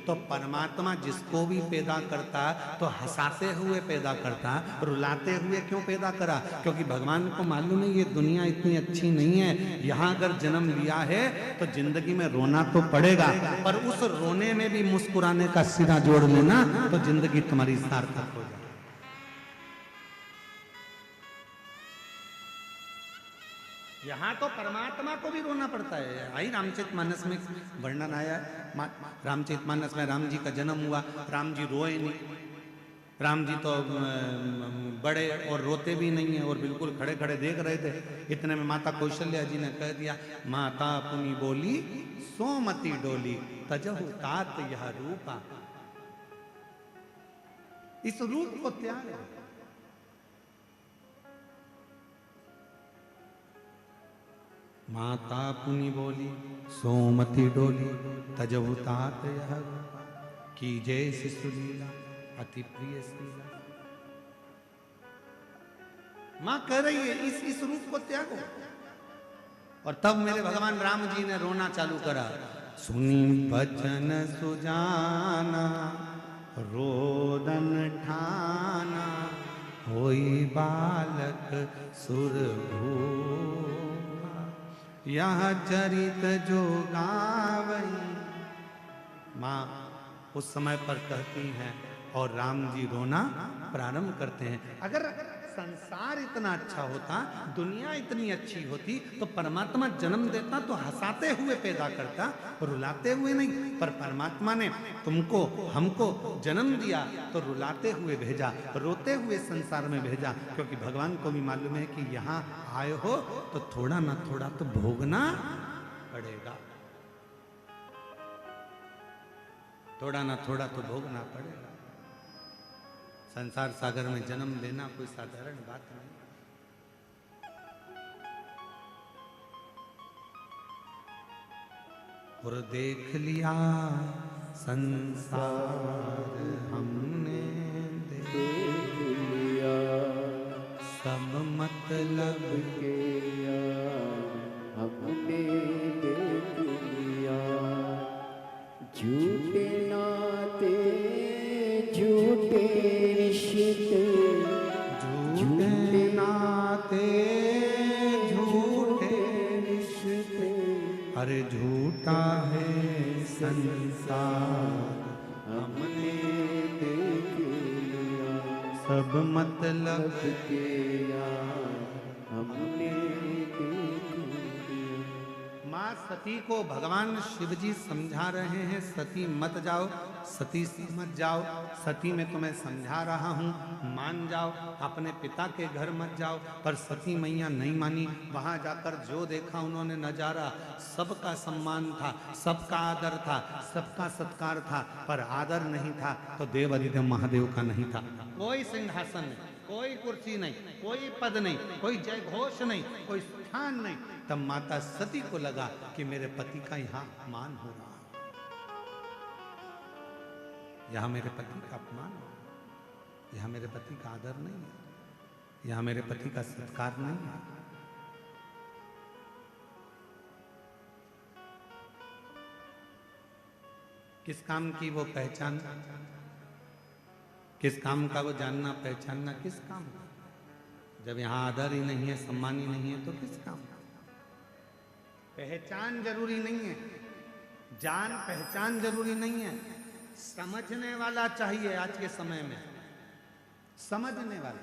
तो परमात्मा जिसको भी पैदा करता तो हंसाते हुए पैदा करता, रुलाते हुए क्यों पैदा करा? क्योंकि भगवान को मालूम है ये दुनिया इतनी अच्छी नहीं है, यहाँ अगर जन्म लिया है तो जिंदगी में रोना तो पड़ेगा, पर उस रोने में भी मुस्कुराने का सिरा जोड़ लेना तो जिंदगी तुम्हारी सार्थक हो जाए। यहाँ तो परमात्मा को भी रोना पड़ता है। आई रामचरितमानस में वर्णन आया है, रामचरितमानस में राम जी का जन्म हुआ, राम जी रोए नहीं। राम जी तो बड़े और रोते भी नहीं है और बिल्कुल खड़े खड़े देख रहे थे। इतने में माता कौशल्या जी ने कह दिया, माता पुनि बोली सोमति डोली, तजहु तात यह रूपा। इस रूप को त्याग। माता पुनि बोली सोमति डोली, तजहु तात यह रूपा, की जय शिशुलीला अति प्रिय शीला। मां कह रही है इस रूप को त्यागो। और तब मेरे भगवान राम जी ने रोना चालू करा। सुनी बचन सुजाना, रोदन ठाना, होई बालक सुरभूपा, यह चरित जो गावई। मां उस समय पर कहती हैं और राम जी रोना प्रारंभ करते हैं। अगर संसार इतना अच्छा होता, दुनिया इतनी अच्छी होती तो परमात्मा जन्म देता तो हंसाते हुए पैदा करता, रुलाते हुए नहीं। पर परमात्मा ने तुमको, हमको जन्म दिया तो रुलाते हुए भेजा, रोते हुए संसार में भेजा, क्योंकि भगवान को भी मालूम है कि यहाँ आए हो तो थोड़ा ना थोड़ा तो भोगना पड़ेगा, थोड़ा ना थोड़ा तो भोगना पड़ेगा। संसार सागर में जन्म लेना कोई साधारण बात नहीं। और देख लिया संसार हमने, देख लिया सब मतलब के हमने देख लिया। झूठे नाते झूठे रिश्ते, झूठे नाते झूठे रिश्ते, संसार हमने देख लिया, सब मतलब के यार हमने देख लिया। माँ सती को भगवान शिव जी समझा रहे हैं, सती मत जाओ, सती मत जाओ, सती मैं तुम्हें समझा रहा हूँ, मान जाओ, अपने पिता के घर मत जाओ। पर सती मैया नहीं मानी। वहां जाकर जो देखा उन्होंने नजारा, सबका सम्मान था, सबका आदर था, सबका सत्कार था, पर आदर नहीं था तो देव अधिदेव महादेव का नहीं था। कोई सिंहासन नहीं, कोई कुर्सी नहीं, कोई पद नहीं, कोई जय घोष नहीं, कोई स्थान नहीं। तब माता सती को लगा कि मेरे पति का यहाँ अपमान हो रहा है, यहाँ मेरे पति का अपमान हो रहा है, यहाँ मेरे पति का आदर नहीं है, यहाँ मेरे पति का सत्कार नहीं है। किस काम की वो पहचान, किस काम का वो जानना पहचानना, किस काम का? जब यहाँ आदर ही नहीं है, सम्मान ही नहीं है, तो किस काम का? पहचान जरूरी नहीं है, जान पहचान जरूरी नहीं है, समझने वाला चाहिए। आज के समय में समझने वाला।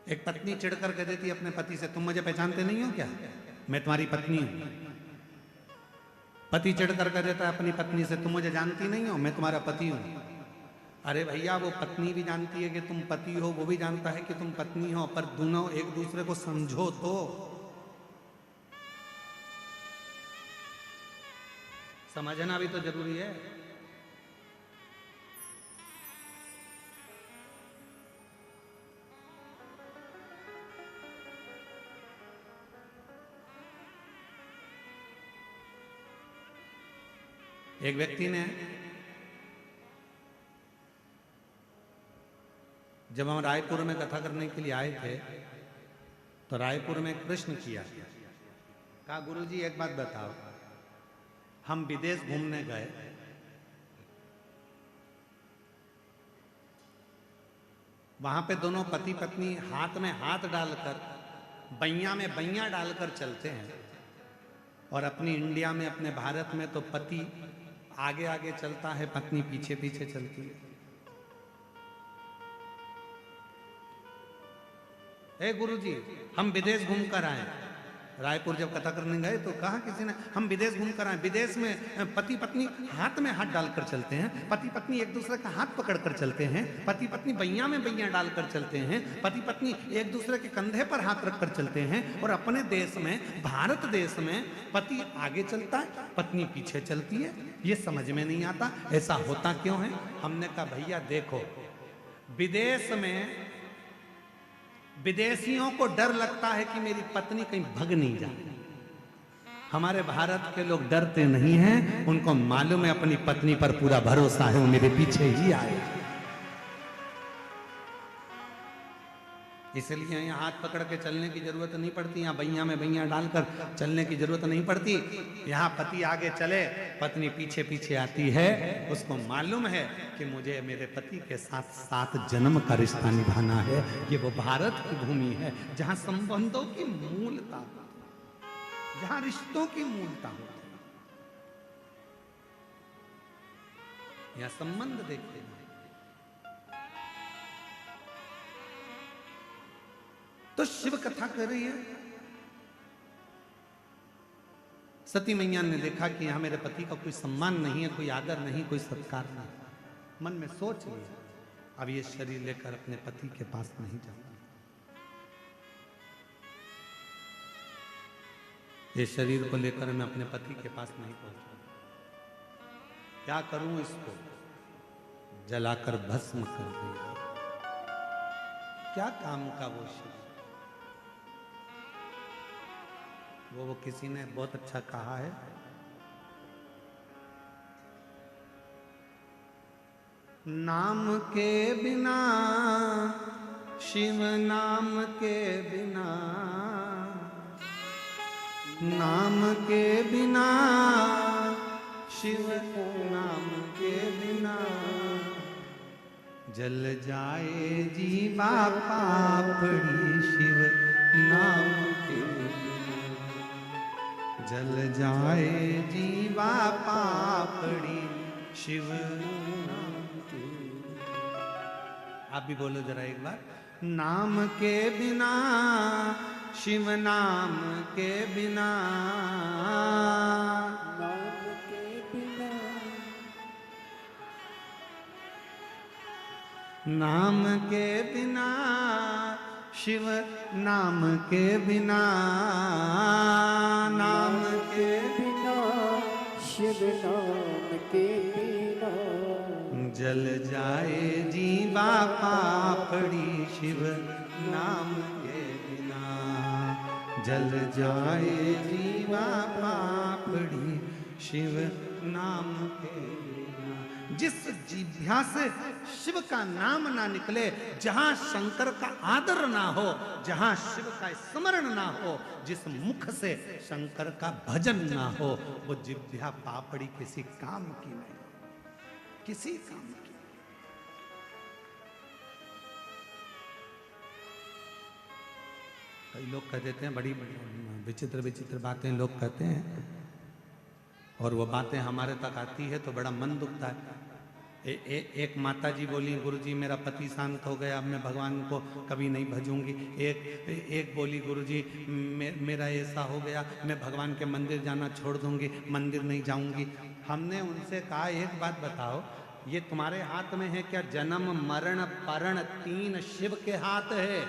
एक पत्नी चिढ़ कर कह देती है अपने पति से, तुम मुझे पहचानते नहीं हो क्या, मैं तुम्हारी पत्नी हूं। पति चिढ़ कर कह देता है अपनी पत्नी से, तुम मुझे जानती नहीं हो, मैं तुम्हारा पति हूं। अरे भैया, वो पत्नी भी जानती है कि तुम पति हो, वो भी जानता है कि तुम पत्नी हो, पर दोनों एक दूसरे को समझो तो। समझना भी तो जरूरी है। एक व्यक्ति ने, जब हम रायपुर में कथा करने के लिए आए थे तो रायपुर में प्रश्न किया, कहा गुरुजी एक बात बताओ, हम विदेश घूमने गए, वहां पे दोनों पति पत्नी हाथ में हाथ डालकर, बैया में बैया डालकर चलते हैं, और अपनी इंडिया में, अपने भारत में तो पति आगे आगे चलता है, पत्नी पीछे पीछे चलती है। हे गुरुजी, हम विदेश घूमकर आए। रायपुर जब कथा करने गए तो कहा किसी ने, हम विदेश घूमकर आए, विदेश में पति पत्नी हाथ में हाथ डालकर चलते हैं, पति पत्नी एक दूसरे का हाथ पकड़कर चलते हैं, पति पत्नी बैया में बैया डालकर चलते हैं, पति पत्नी एक दूसरे के कंधे पर हाथ रखकर चलते हैं। और अपने देश में, भारत देश में, पति आगे चलता है, पत्नी पीछे चलती है। ये समझ में नहीं आता, ऐसा होता क्यों है? हमने कहा भैया देखो, विदेश में विदेशियों को डर लगता है कि मेरी पत्नी कहीं भग नहीं जाए। हमारे भारत के लोग डरते नहीं हैं, उनको मालूम है अपनी पत्नी पर पूरा भरोसा है, वो मेरे पीछे ही आए। इसलिए यहाँ हाथ पकड़ के चलने की जरूरत नहीं पड़ती, यहाँ बैया में बैया डालकर चलने की जरूरत नहीं पड़ती। यहाँ पति आगे चले, पत्नी पीछे पीछे आती है, उसको मालूम है कि मुझे मेरे पति के साथ 7 जन्म का रिश्ता निभाना है। ये वो भारत की भूमि है जहाँ संबंधों की मूलता, जहाँ रिश्तों की मूलता होती है। यहाँ संबंध देखते हैं। तो शिव कथा कर रही है, सती मैया ने देखा कि यहां मेरे पति का कोई सम्मान नहीं है, कोई आदर नहीं, कोई सत्कार नहीं। मन में सोच लिया, अब ये शरीर लेकर अपने पति के पास नहीं जाऊंगा, ये शरीर को लेकर मैं अपने पति के पास नहीं पहुंचूंगा। क्या करूं, इसको जलाकर भस्म कर दिया। क्या काम का वो शरीर? वो किसी ने बहुत अच्छा कहा है, नाम के बिना, शिव नाम के बिना, नाम के बिना, शिव नाम के बिना, जल जाए जीवा पापड़ी, शिव नाम के बिना जल जाए जीवा पापड़ी शिव। आप भी बोलो जरा एक बार। नाम के बिना, शिव नाम के बिना, नाम के बिना, नाम के बिना, शिव नाम के बिना, नाम के बिना, शिव नाम के बिना, जल जाए जीवा पापड़ी शिव नाम के बिना, जल जाए जीवा पापड़ी शिव नाम के बिना। जिस जिह्वा से शिव का नाम ना निकले, जहां शंकर का आदर ना हो, जहां शिव का स्मरण ना हो, जिस मुख से शंकर का भजन ना हो, वो जिह्वा पापड़ी किसी काम की नहीं, किसी काम की। कई लोग कह देते हैं, बड़ी विचित्र विचित्र बातें लोग कहते हैं, और वो बातें हमारे तक आती है तो बड़ा मन दुखता है। एक माता जी बोली, गुरुजी मेरा पति शांत हो गया, अब मैं भगवान को कभी नहीं भजूंगी। एक बोली, गुरुजी मेरा ऐसा हो गया, मैं भगवान के मंदिर जाना छोड़ दूंगी, मंदिर नहीं जाऊंगी। हमने उनसे कहा, एक बात बताओ, ये तुम्हारे हाथ में है क्या? जन्म मरण परण तीन शिव के हाथ है।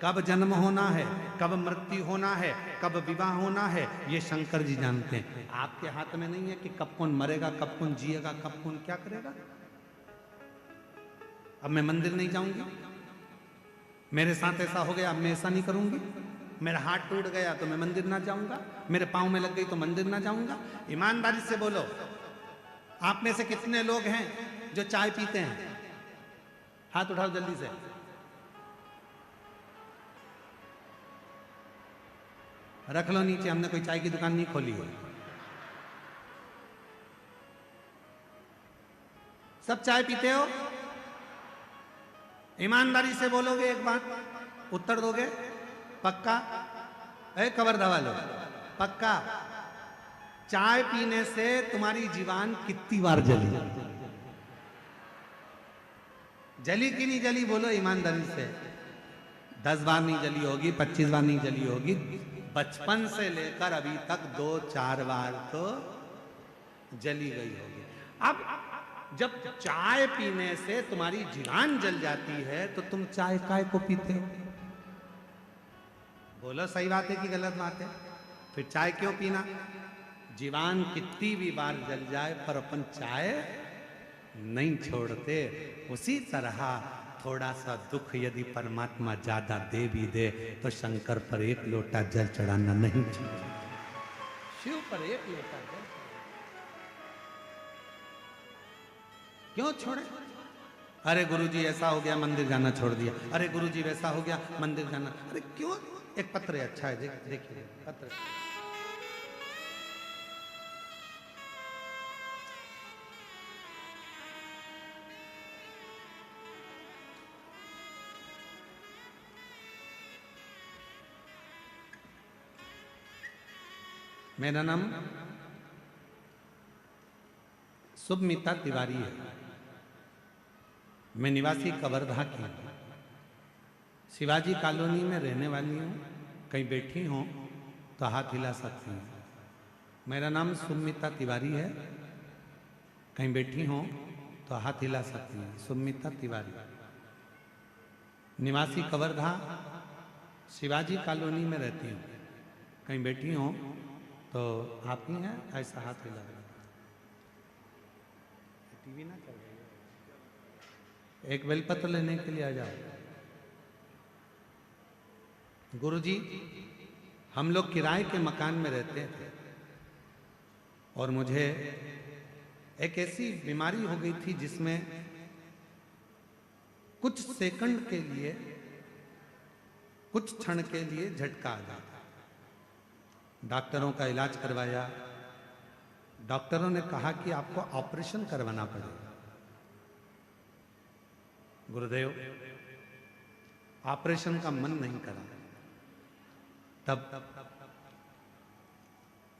कब जन्म होना है, कब मृत्यु होना है, कब विवाह होना है, ये शंकर जी जानते हैं। आपके हाथ में नहीं है कि कब कौन मरेगा, कब कौन जिएगा, कब कौन क्या करेगा। अब मैं मंदिर नहीं जाऊंगी, मेरे साथ ऐसा हो गया, अब मैं ऐसा नहीं करूंगी। मेरा हाथ टूट गया तो मैं मंदिर ना जाऊंगा, मेरे पांव में लग गई तो मंदिर ना जाऊंगा। ईमानदारी से बोलो, आप में से कितने लोग हैं जो चाय पीते हैं? हाथ उठाओ जल्दी से। रख लो नीचे, हमने कोई चाय की दुकान नहीं खोली है। सब चाय पीते हो? ईमानदारी से बोलोगे एक बात, उत्तर दोगे? पक्का? कवर दबा लो, पक्का? चाय पीने से तुम्हारी जीवान कितनी बार जली? जली कि नहीं जली? बोलो ईमानदारी से। 10 बार नहीं जली होगी, 25 बार नहीं जली होगी, बचपन से लेकर अभी तक 2-4 बार तो जली गई होगी। अब जब चाय पीने से तुम्हारी जीवान जल जाती है तो तुम चाय काय को पीते हो? बोलो सही बात है कि गलत बात है? फिर चाय क्यों पीना? जीवान कितनी भी बार जल जाए पर अपन चाय नहीं छोड़ते। उसी तरह थोड़ा सा दुख यदि परमात्मा ज्यादा दे भी दे तो शंकर पर एक लोटा जल चढ़ाना नहीं चाहिए। शिव पर एक लोटा जल क्यों छोड़े? अरे गुरुजी ऐसा हो गया, मंदिर जाना छोड़ दिया। अरे गुरुजी वैसा हो गया, मंदिर जाना। अरे क्यों? एक पत्र है, अच्छा है, देखिए पत्र। मेरा नाम सुमिता तिवारी है। मैं निवासी कवर्धा की हूँ, शिवाजी कॉलोनी में रहने वाली हूँ। कहीं बैठी हूँ तो हाथ हिला सकती हूँ। मेरा नाम सुमिता तिवारी है। कहीं बैठी हूँ तो हाथ हिला सकती हूँ। सुमिता तिवारी, निवासी कवर्धा, शिवाजी कॉलोनी में रहती हूँ। कहीं बैठी हूँ तो आप ही हैं, ऐसा हाथ हिला। टीवी ना चल रही है, एक बेलपत्र लेने के लिए आ जाओ। गुरुजी, हम लोग किराए के मकान में रहते थे और मुझे एक ऐसी बीमारी हो गई थी जिसमें कुछ सेकंड के लिए, कुछ क्षण के लिए झटका आ जाता। डॉक्टरों का इलाज करवाया। डॉक्टरों ने कहा कि आपको ऑपरेशन करवाना पड़ेगा। गुरुदेव, ऑपरेशन का मन नहीं करा। तब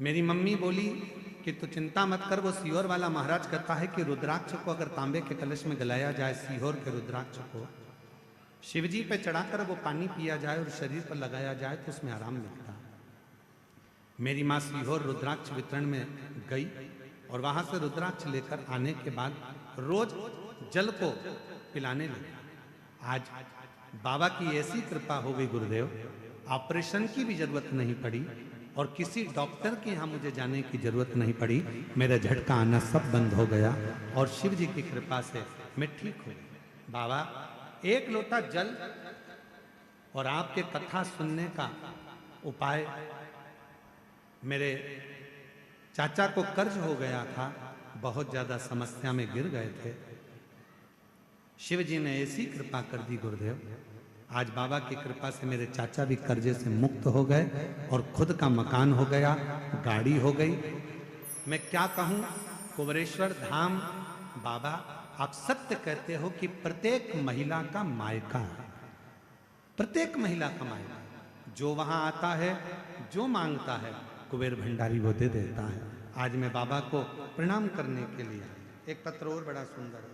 मेरी मम्मी बोली कि तू चिंता मत कर, वो सीहोर वाला महाराज कहता है कि रुद्राक्ष को अगर तांबे के कलश में गलाया जाए, सीहोर के रुद्राक्ष को शिवजी पे चढ़ाकर वो पानी पिया जाए और शरीर पर लगाया जाए तो उसमें आराम मिलता है। मेरी माँ सीहोर रुद्राक्ष वितरण में गई और वहां से रुद्राक्ष लेकर आने के बाद रोज जल को पिलाने लगी। आज बाबा की ऐसी कृपा हो गई गुरुदेव, ऑपरेशन की भी जरूरत नहीं पड़ी और किसी डॉक्टर के यहाँ मुझे जाने की जरूरत नहीं पड़ी। मेरा झटका आना सब बंद हो गया और शिव जी की कृपा से मैं ठीक हो गई। बाबा एक लोटा जल और आपके कथा सुनने का उपाय, मेरे चाचा को कर्ज हो गया था, बहुत ज्यादा समस्या में गिर गए थे। शिव जी ने ऐसी कृपा कर दी गुरुदेव, आज बाबा की कृपा से मेरे चाचा भी कर्जे से मुक्त हो गए और खुद का मकान हो गया, गाड़ी हो गई। मैं क्या कहूं, कुबरेश्वर धाम बाबा आप सत्य कहते हो कि प्रत्येक महिला का मायका है, प्रत्येक महिला का मायका। जो वहां आता है, जो मांगता है, कुबेर भंडारी वो दे देता है। आज मैं बाबा को प्रणाम करने के लिए, एक पत्र और बड़ा सुंदर है।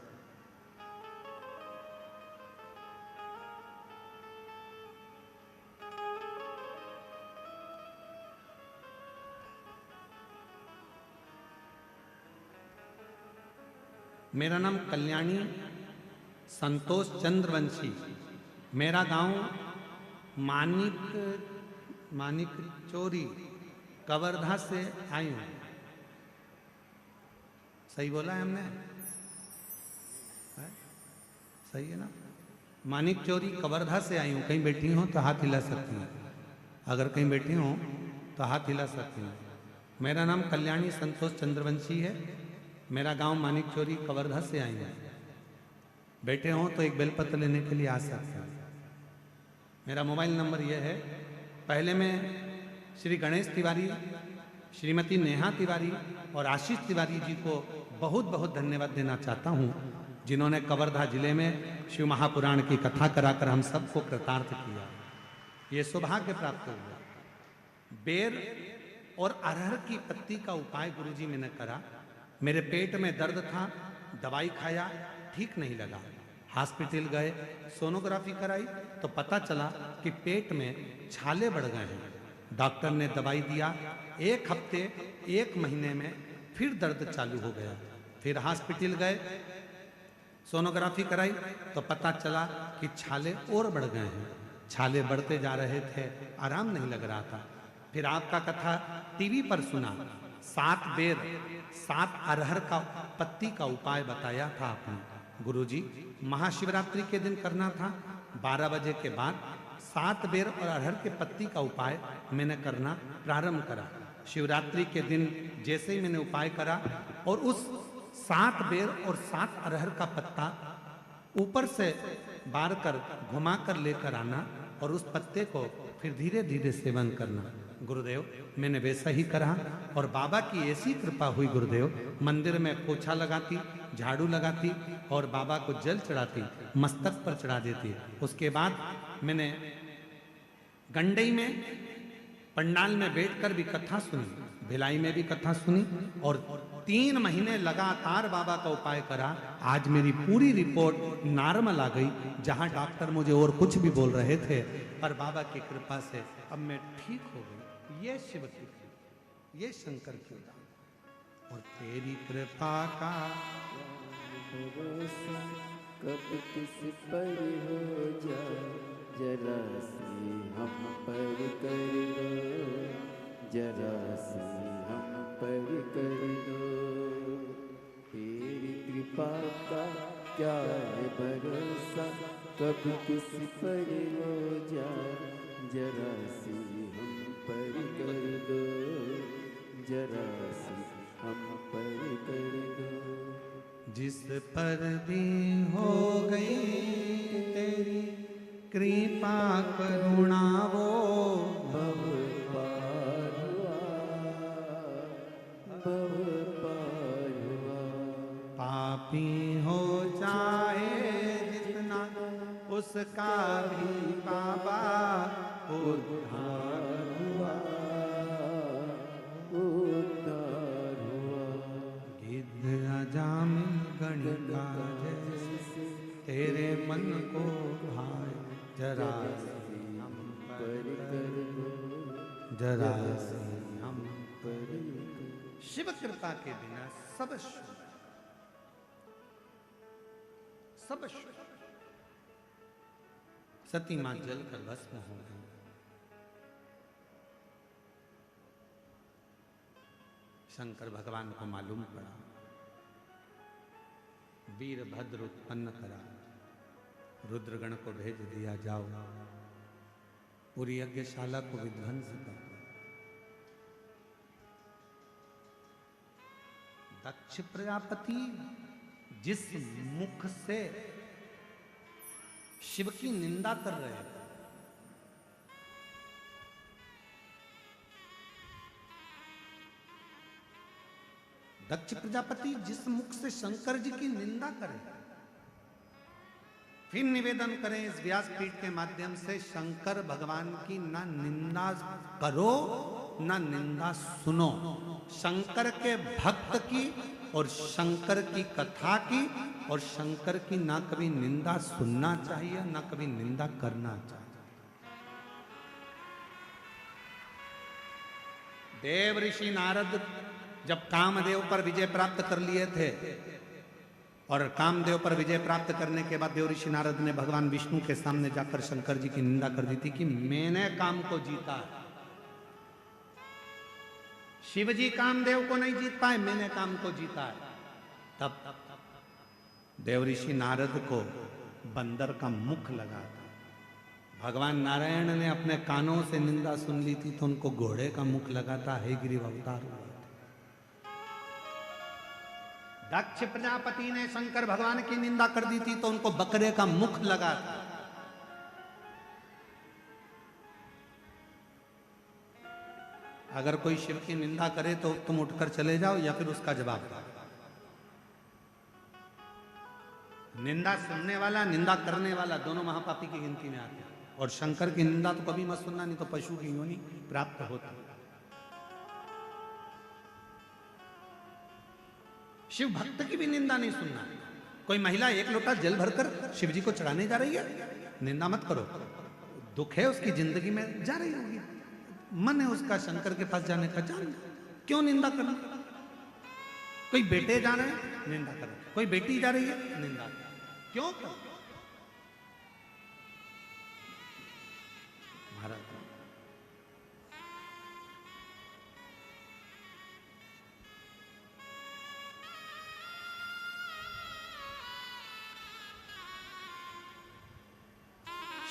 मेरा नाम कल्याणी संतोष चंद्रवंशी, मेरा गांव मानिक चोरी कवर्धा से आई हूं। सही बोला है हमने? सही है ना? मानिक चोरी कवर्धा से आई हूं। कहीं बैठी हो तो हाथ हिला सकती हैं, अगर कहीं बैठी हो तो हाथ हिला सकती हैं। मेरा नाम कल्याणी संतोष चंद्रवंशी है, मेरा गांव मानिक चोरी कवर्धा से आई हूं। बैठे हो तो एक बेलपत्र लेने के लिए आ सकते हैं। मेरा मोबाइल नंबर यह है। पहले मैं श्री गणेश तिवारी, श्रीमती नेहा तिवारी और आशीष तिवारी जी को बहुत बहुत धन्यवाद देना चाहता हूं, जिन्होंने कवर्धा जिले में शिव महापुराण की कथा कराकर हम सबको कृतार्थ किया। ये सौभाग्य प्राप्त हुआ। बेर और अरहर की पत्ती का उपाय गुरुजी मैंने करा। मेरे पेट में दर्द था, दवाई खाया, ठीक नहीं लगा। हॉस्पिटल गए, सोनोग्राफी कराई तो पता चला कि पेट में छाले बढ़ गए हैं। डॉक्टर ने दवाई दिया, एक हफ्ते एक महीने में फिर दर्द चालू हो गया। फिर हॉस्पिटल गए, सोनोग्राफी कराई तो पता चला कि छाले और बढ़ गए हैं। छाले बढ़ते जा रहे थे, आराम नहीं लग रहा था। फिर आपका कथा टीवी पर सुना, 7 बेर 7 अरहर का पत्ती का उपाय बताया था आपने गुरुजी। महाशिवरात्रि के दिन करना था, 12 बजे के बाद 7 बेर और अरहर के पत्ती का उपाय मैंने करना प्रारंभ करा। शिवरात्रि के दिन जैसे ही मैंने उपाय करा और उस 7 बेर और 7 अरहर का पत्ता ऊपर से बार कर घुमा कर लेकर आना और उस पत्ते को फिर धीरे धीरे सेवन करना। गुरुदेव मैंने वैसा ही करा और बाबा की ऐसी कृपा हुई गुरुदेव, मंदिर में पोछा लगाती, झाड़ू लगाती और बाबा को जल चढ़ाती, मस्तक पर चढ़ा देती। उसके बाद मैंने गंडई में पंडाल में बैठकर भी कथा सुनी, भिलाई में भी कथा सुनी और 3 महीने लगातार बाबा का उपाय करा। आज मेरी पूरी रिपोर्ट नॉर्मल आ गई। जहां डॉक्टर मुझे और कुछ भी बोल रहे थे, पर बाबा की कृपा से अब मैं ठीक हो गई। ये शिव की, ये शंकर की दान और तेरी कृपा का भरोसा कब किस पर हो जाए, जरा सी हम पर कर दो, जरा सी हम पर कर दो। तेरी कृपा का क्या है भरोसा, कब किस पर हो जाए, जरा सी हम पर कर दो, जरा सी हम पर कर दो। जिस पर भी हो गई तेरी कृपा करुणा वो भव पार हुआ, भव पार हुआ। पापी हो जाए जितना उसका भी बाबा उद्धार हुआ, जामिन गणिका जैसे, तेरे मन को भाए जरा सी हम पर कर दो, जरा सी हम पर कर दो। शिव कृपा के बिना सब शून्य, सब शून्य। सती मां जलकर भस्म हो गई। शंकर भगवान को मालूम पड़ा, वीरभद्र उत्पन्न करा, रुद्रगण को भेज दिया, जाओ पूरी यज्ञशाला को विध्वंस कर। दक्ष प्रजापति जिस मुख से शिव की निंदा कर रहे हैं, दक्ष प्रजापति जिस मुख से शंकर जी की निंदा करें, फिर निवेदन करें इस व्यासपीठ के माध्यम से, शंकर भगवान की ना निंदा करो ना निंदा सुनो। शंकर के भक्त की और शंकर की कथा की और शंकर की ना कभी निंदा सुनना चाहिए ना कभी निंदा करना चाहिए। देव ऋषि नारद जब कामदेव पर विजय प्राप्त कर लिए थे और कामदेव पर विजय प्राप्त करने के बाद देव ऋषि नारद ने भगवान विष्णु के सामने जाकर शंकर जी की निंदा कर दी थी कि मैंने काम को जीता है। शिव जी कामदेव को नहीं जीत पाए, मैंने काम को जीता है। तब देव ऋषि नारद को बंदर का मुख लगा था। भगवान नारायण ने अपने कानों से निंदा सुन ली थी तो उनको घोड़े का मुख लगा था, हे गिरिव अवतार हुआ। दक्ष प्रजापति ने शंकर भगवान की निंदा कर दी थी तो उनको बकरे का मुख लगा था। अगर कोई शिव की निंदा करे तो तुम उठकर चले जाओ या फिर उसका जवाब दो। निंदा सुनने वाला निंदा करने वाला दोनों महापापी की गिनती में आते हैं। और शंकर की निंदा तो कभी मत सुनना, नहीं तो पशु की योनि प्राप्त होती। शिव भक्त की भी निंदा नहीं सुनना। कोई महिला एक लोटा जल भरकर शिव जी को चढ़ाने जा रही है, निंदा मत करो। दुख है उसकी जिंदगी में, जा रही होगी, मन है उसका शंकर के पास जाने का, जान, क्यों निंदा करना। कोई बेटे जा रहे हैं, निंदा करो। कोई बेटी जा रही है, निंदा करो। क्यों करो? महाराज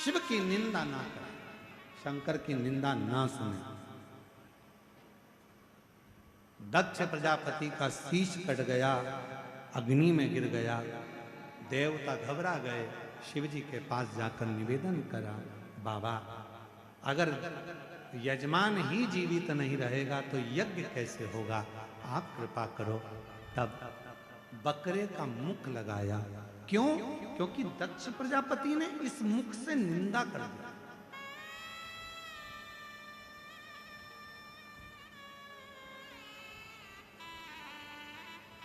शिव की निंदा ना करें, शंकर की निंदा ना सुने। दक्ष प्रजापति का शीश कट गया, अग्नि में गिर गया। देवता घबरा गए, शिव जी के पास जाकर निवेदन करा, बाबा अगर यजमान ही जीवित नहीं रहेगा तो यज्ञ कैसे होगा, आप कृपा करो। तब बकरे का मुख लगाया। क्यों? क्योंकि दक्ष प्रजापति ने इस मुख से निंदा कर दी।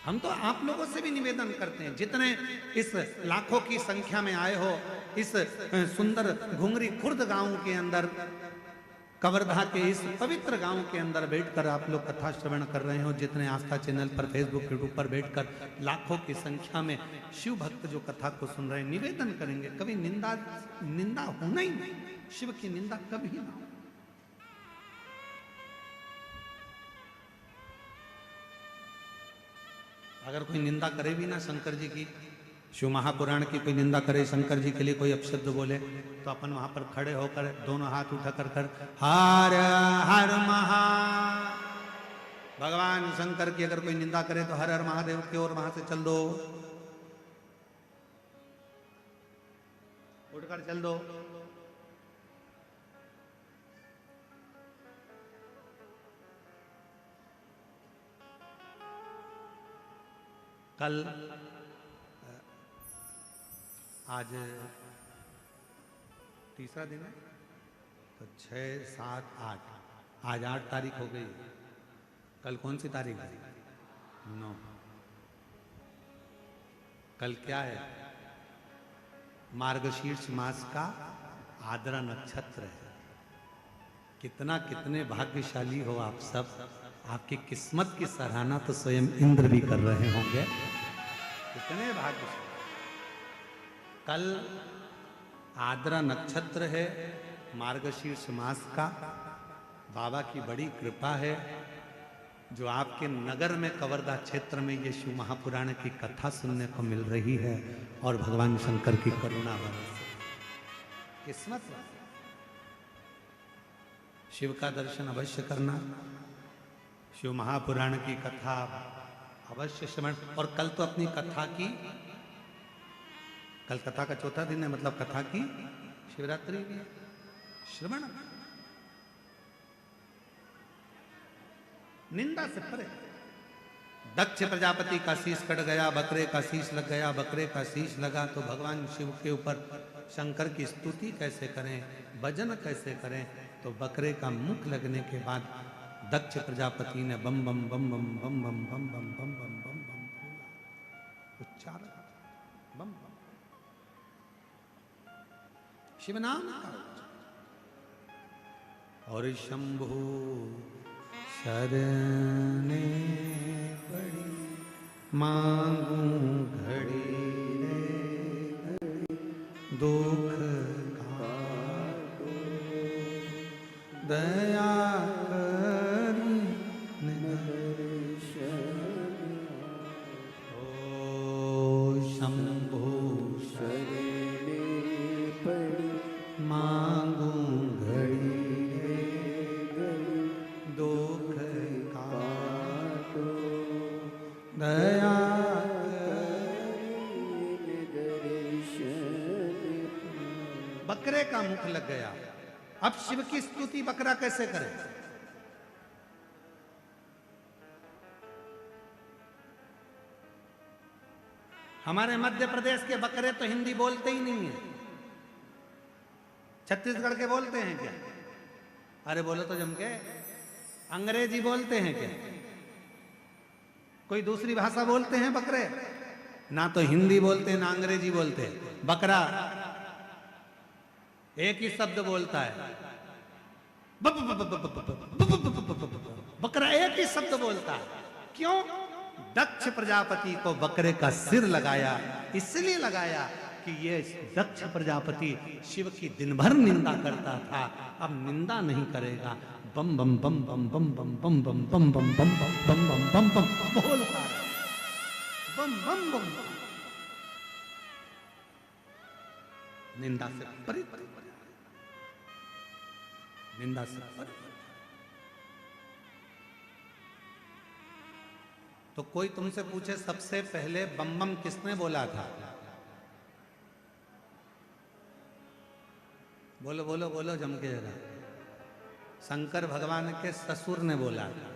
हम तो आप लोगों से भी निवेदन करते हैं, जितने इस लाखों की संख्या में आए हो, इस सुंदर घुंगरी खुर्द गांव के अंदर, कवर्धा के इस पवित्र गांव के अंदर बैठकर आप लोग कथा श्रवण कर रहे हो, जितने आस्था चैनल पर, फेसबुक, यूट्यूब पर बैठकर लाखों की संख्या में शिव भक्त जो कथा को सुन रहे हैं, निवेदन करेंगे कभी निंदा होना ही नहीं। शिव की निंदा कभी ना हो। अगर कोई निंदा करे भी ना शंकर जी की, शिव महापुराण की कोई निंदा करे, शंकर जी के लिए कोई अपशब्द बोले, तो अपन वहां पर खड़े होकर दोनों हाथ उठा कर हर हर महा, भगवान शंकर की अगर कोई निंदा करे तो हर हर महादेव की ओर वहां से चल दो, उठकर चल दो। कल आज तीसरा दिन है तो 6, 7, 8, आज 8 तारीख हो गई। कल कौन सी तारीख है? 9। कल क्या है? मार्गशीर्ष मास का आद्रा नक्षत्र है। कितना कितने भाग्यशाली हो आप सब। आपकी किस्मत की सराहना तो स्वयं इंद्र भी कर रहे होंगे। कितने भाग्यशाली। कल आद्रा नक्षत्र है, मार्गशीर्ष मास का। बाबा की बड़ी कृपा है जो आपके नगर में कवर्धा क्षेत्र में ये शिव महापुराण की कथा सुनने को मिल रही है और भगवान शंकर की करुणा बरस। किस्मत। शिव का दर्शन अवश्य करना, शिव महापुराण की कथा अवश्य श्रवण। और कल तो अपनी कथा की, कल कथा का चौथा दिन है, मतलब कथा की शिवरात्रि भी है। श्रवण निंदा से परे। दक्ष प्रजापति का शीश कट गया, बकरे का शीश लग गया। बकरे का शीश लगा तो भगवान शिव के ऊपर शंकर की स्तुति कैसे करें, भजन कैसे करें? तो बकरे का मुख लगने के बाद दक्ष प्रजापति ने बम बम बम बम बम बम बम बम बम बम बम बम उच्चारण बम बम शिव नाम का। और शंभु शरणे पड़ी मांगू घड़ी रे दुख काटो दया करी ओ शंभु शरणे पड़ी मांगू घड़ी दुख काटो दया बकरे का मुख लग गया। अब शिव की स्तुति बकरा कैसे करे? हमारे मध्य प्रदेश के बकरे तो हिंदी बोलते ही नहीं है। छत्तीसगढ़ के बोलते हैं क्या? अरे बोलो तो जम के। अंग्रेजी बोलते हैं क्या? कोई दूसरी भाषा बोलते हैं बकरे? ना तो हिंदी बोलते ना अंग्रेजी बोलते। बकरा एक ही शब्द बोलता है, बकरा एक ही शब्द बोलता है। क्यों? दक्ष प्रजापति को बकरे का सिर लगाया, इसलिए लगाया कि ये दक्ष प्रजापति शिव की दिन भर निंदा करता था, अब निंदा नहीं करेगा। बम बम बम बम बम बम बम बम बम बम बम बम बम बम बम बोलता है। बम बम बम निंदा से परे, निंदा से परे। तो कोई तुमसे पूछे सबसे पहले बम बम किसने बोला था? बोलो बोलो बोलो जम के जरा। शंकर भगवान के ससुर ने बोला था,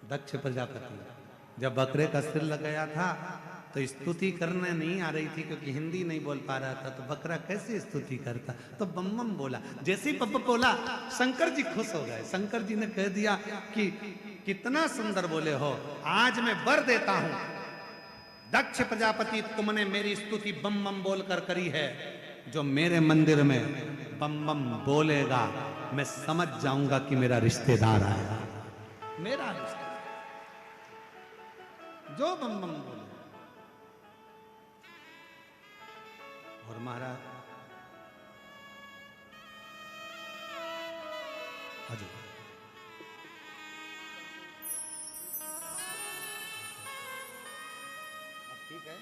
दक्ष प्रजापति। जब बकरे का सिर लग गया था तो स्तुति करने नहीं आ रही थी क्योंकि हिंदी नहीं बोल पा रहा था, तो बकरा कैसे स्तुति करता? तो बम बम बोला। जैसे ही बम बोला शंकर जी खुश हो गए। शंकर जी ने कह दिया कि कितना सुंदर बोले हो, आज मैं वर देता हूं दक्ष प्रजापति, तुमने मेरी स्तुति बम बम बोलकर करी है। जो मेरे मंदिर में बम बम बोलेगा मैं समझ जाऊंगा कि मेरा रिश्तेदार आया। मेरा रिश्तेदार जो बम बम बोले। और महाराज आज ठीक है,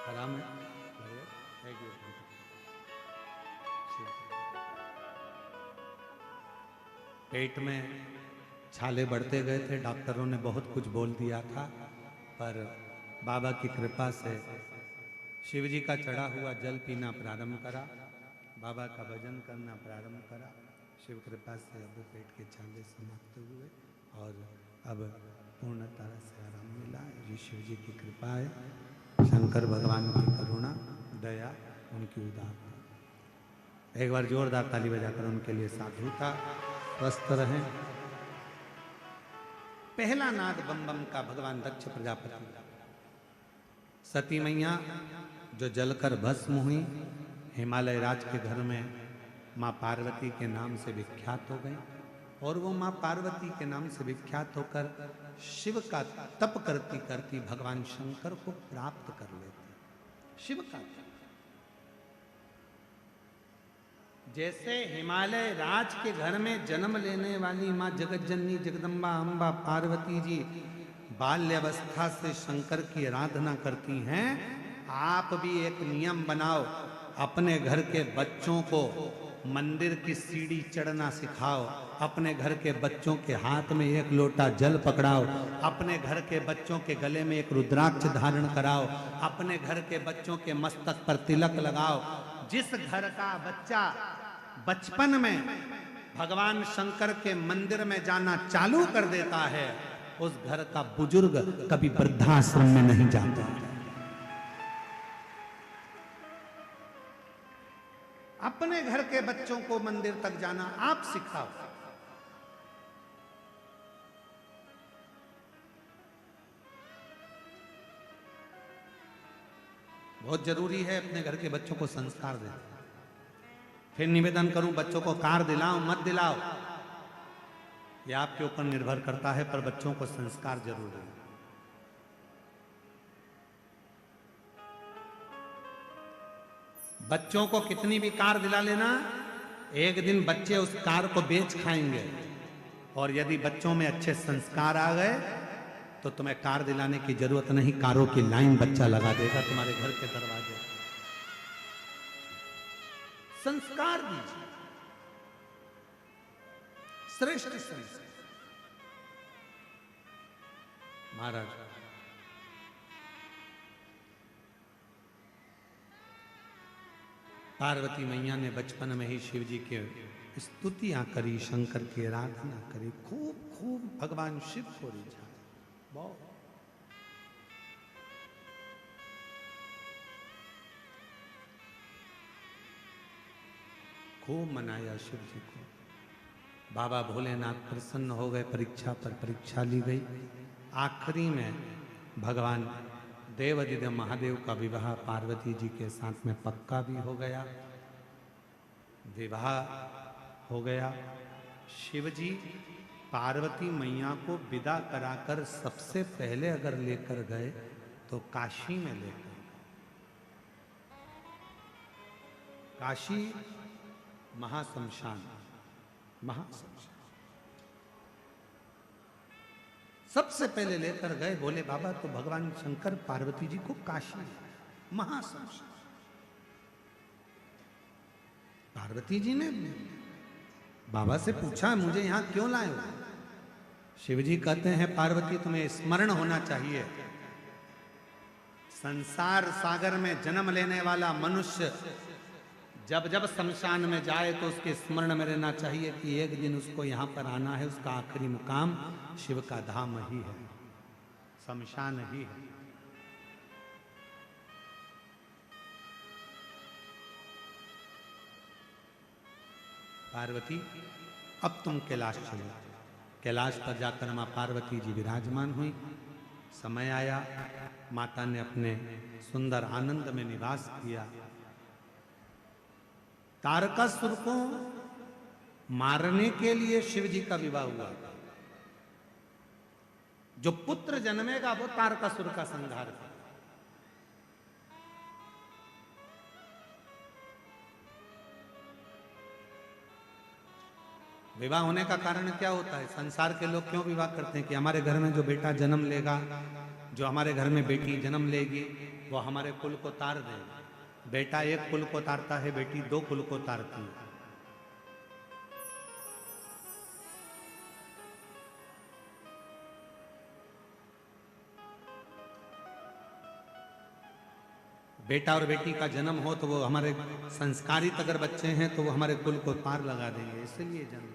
आराम है। पेट में छाले बढ़ते गए थे, डॉक्टरों ने बहुत कुछ बोल दिया था, पर बाबा की कृपा से शिव जी का चढ़ा हुआ जल पीना प्रारंभ करा, बाबा का भजन करना प्रारंभ करा। शिव कृपा से अब पेट के छाले समाप्त हुए और अब पूर्ण तरह से आराम मिला। ये शिव जी की कृपा है, शंकर भगवान की करुणा, दया, उनकी उदारता। एक बार जोरदार ताली बजाकर उनके लिए साधुता। स्वस्थ रहें। पहला नाद बम बम का भगवान दक्ष प्रजापति, सती मैया जो जलकर भस्म हुई, हिमालय राज के घर में माँ पार्वती के नाम से विख्यात हो गई, और वो माँ पार्वती के नाम से विख्यात होकर शिव का तप करती करती भगवान शंकर को प्राप्त कर लेती। शिव का तप, जैसे हिमालय राज के घर में जन्म लेने वाली माँ जगतजननी जगदम्बा अम्बा पार्वती जी बाल्यावस्था से शंकर की आराधना करती हैं, आप भी एक नियम बनाओ, अपने घर के बच्चों को मंदिर की सीढ़ी चढ़ना सिखाओ, अपने घर के बच्चों के हाथ में एक लोटा जल पकड़ाओ, अपने घर के बच्चों के गले में एक रुद्राक्ष धारण कराओ, अपने घर के बच्चों के मस्तक पर तिलक लगाओ। जिस घर का बच्चा बचपन में भगवान शंकर के मंदिर में जाना चालू कर देता है, उस घर का बुजुर्ग कभी वृद्धाश्रम में नहीं जाता। अपने घर के बच्चों को मंदिर तक जाना आप सिखाओ। बहुत जरूरी है अपने घर के बच्चों को संस्कार देना। फिर निवेदन करूं, बच्चों को कार दिलाओ मत दिलाओ, यह आपके ऊपर निर्भर करता है, पर बच्चों को संस्कार जरूर दें। बच्चों को कितनी भी कार दिला लेना, एक दिन बच्चे उस कार को बेच खाएंगे, और यदि बच्चों में अच्छे संस्कार आ गए तो तुम्हें कार दिलाने की जरूरत नहीं, कारों की लाइन बच्चा लगा देगा तुम्हारे घर के दरवाजे। संस्कार दीजिए, श्रेष्ठ संस्कार। महाराज पार्वती मैया ने बचपन में ही शिव जी के स्तुतियां करी, शंकर की आराधना करी, खूब खूब भगवान शिव को रिझा, बहुत। खूब मनाया शिव जी को। बाबा भोलेनाथ प्रसन्न हो गए, परीक्षा पर परीक्षा ली गई। आखिरी में भगवान देवादिदेव महादेव का विवाह पार्वती जी के साथ में पक्का भी हो गया, विवाह हो गया। शिव जी पार्वती मैया को विदा कराकर सबसे पहले अगर लेकर गए तो काशी में लेकर गए। काशी महाशमशान, महाशमशान सबसे पहले लेकर गए। बोले बाबा तो भगवान शंकर पार्वती जी को काशी महाशमशान। पार्वती जी ने बाबा से पूछा मुझे यहां क्यों लाए हो? शिव जी कहते हैं पार्वती तुम्हें स्मरण होना चाहिए, संसार सागर में जन्म लेने वाला मनुष्य जब जब शमशान में जाए तो उसके स्मरण में रहना चाहिए कि एक दिन उसको यहाँ पर आना है, उसका आखिरी मुकाम शिव का धाम ही है, शमशान ही है। पार्वती अब तुम कैलाश चलो। कैलाश पर जाकर मां पार्वती जी विराजमान हुई। समय आया, माता ने अपने सुंदर आनंद में निवास किया। तारकासुर को मारने के लिए शिव जी का विवाह हुआ। जो पुत्र जन्मेगा वो तारकासुर का संहार करेगा। विवाह होने का कारण क्या होता है? संसार के लोग क्यों विवाह करते हैं कि हमारे घर में जो बेटा जन्म लेगा, जो हमारे घर में बेटी जन्म लेगी, वो हमारे कुल को तार देगा। बेटा एक कुल को तारता है, बेटी दो कुल को तारती है। बेटा और बेटी का जन्म हो तो वो हमारे संस्कारित अगर बच्चे हैं तो वो हमारे कुल को पार लगा देंगे, इसलिए जन्म।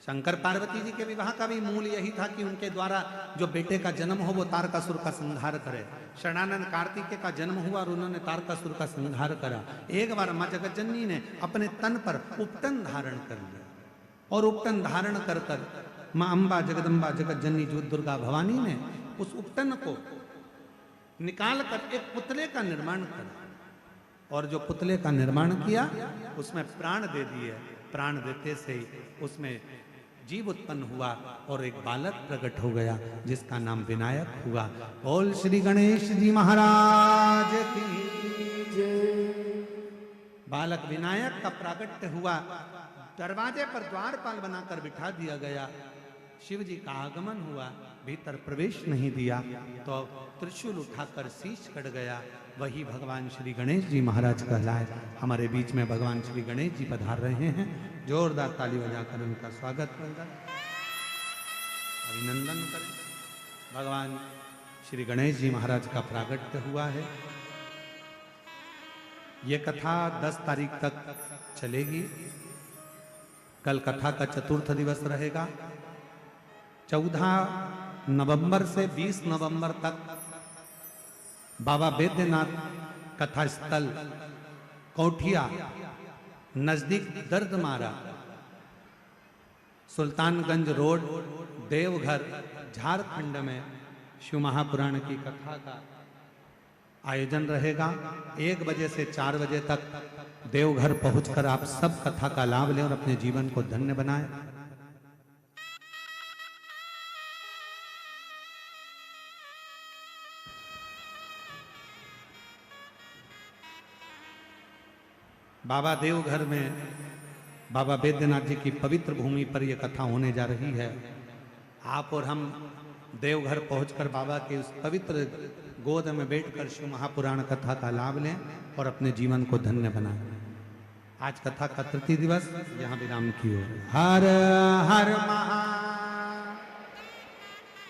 शंकर पार्वती जी के विवाह का भी मूल यही था कि उनके द्वारा जो बेटे का जन्म हो वो तारकासुर का संहार करे। शरणानंद कार्तिकेय का जन्म हुआ और उन्होंने तारकासुर का संहार करा। एक बार मां जगतजननी ने अपने तन पर उपटन धारण कर लिया, और उपटन धारण कर कर मां अम्बा जगदम्बा जगतजननी जो दुर्गा भवानी ने उस उपटन को निकाल कर एक पुतले का निर्माण करा, और जो पुतले का निर्माण किया उसमें प्राण दे दिए। प्राण देते से ही उसमें जीव उत्पन्न हुआ और एक बालक प्रकट हो गया जिसका नाम विनायक हुआ। बोल श्री गणेश जी महाराज की जय। बालक विनायक का प्राकट्य हुआ। दरवाजे पर द्वारपाल बनाकर बिठा दिया गया। शिव जी का आगमन हुआ, भीतर प्रवेश नहीं दिया तो त्रिशूल उठाकर शीश कट गया। वही भगवान श्री गणेश जी महाराज कहलाए। हमारे बीच में भगवान श्री गणेश जी पधार रहे हैं। जोरदार ताली बजाकर उनका स्वागत करें, अभिनंदन करें। भगवान श्री गणेश जी महाराज का प्राकट्य हुआ है। ये कथा 10 तारीख तक चलेगी। कल कथा का चतुर्थ दिवस रहेगा। 14 नवंबर से 20 नवंबर तक बाबा बैद्यनाथ कथा स्थल कोठिया नजदीक दर्दमारा सुल्तानगंज रोड देवघर झारखंड में शिव महापुराण की कथा का आयोजन रहेगा। 1 बजे से 4 बजे तक देवघर पहुंचकर आप सब कथा का लाभ लें और अपने जीवन को धन्य बनाएं। बाबा देवघर में बाबा बैद्यनाथ जी की पवित्र भूमि पर यह कथा होने जा रही है। आप और हम देवघर पहुंचकर बाबा के उस पवित्र गोद में बैठकर शिव महापुराण कथा का लाभ लें और अपने जीवन को धन्य बनाएं। आज कथा का तृतीय दिवस, यहाँ विराम की ओर। हर हर महा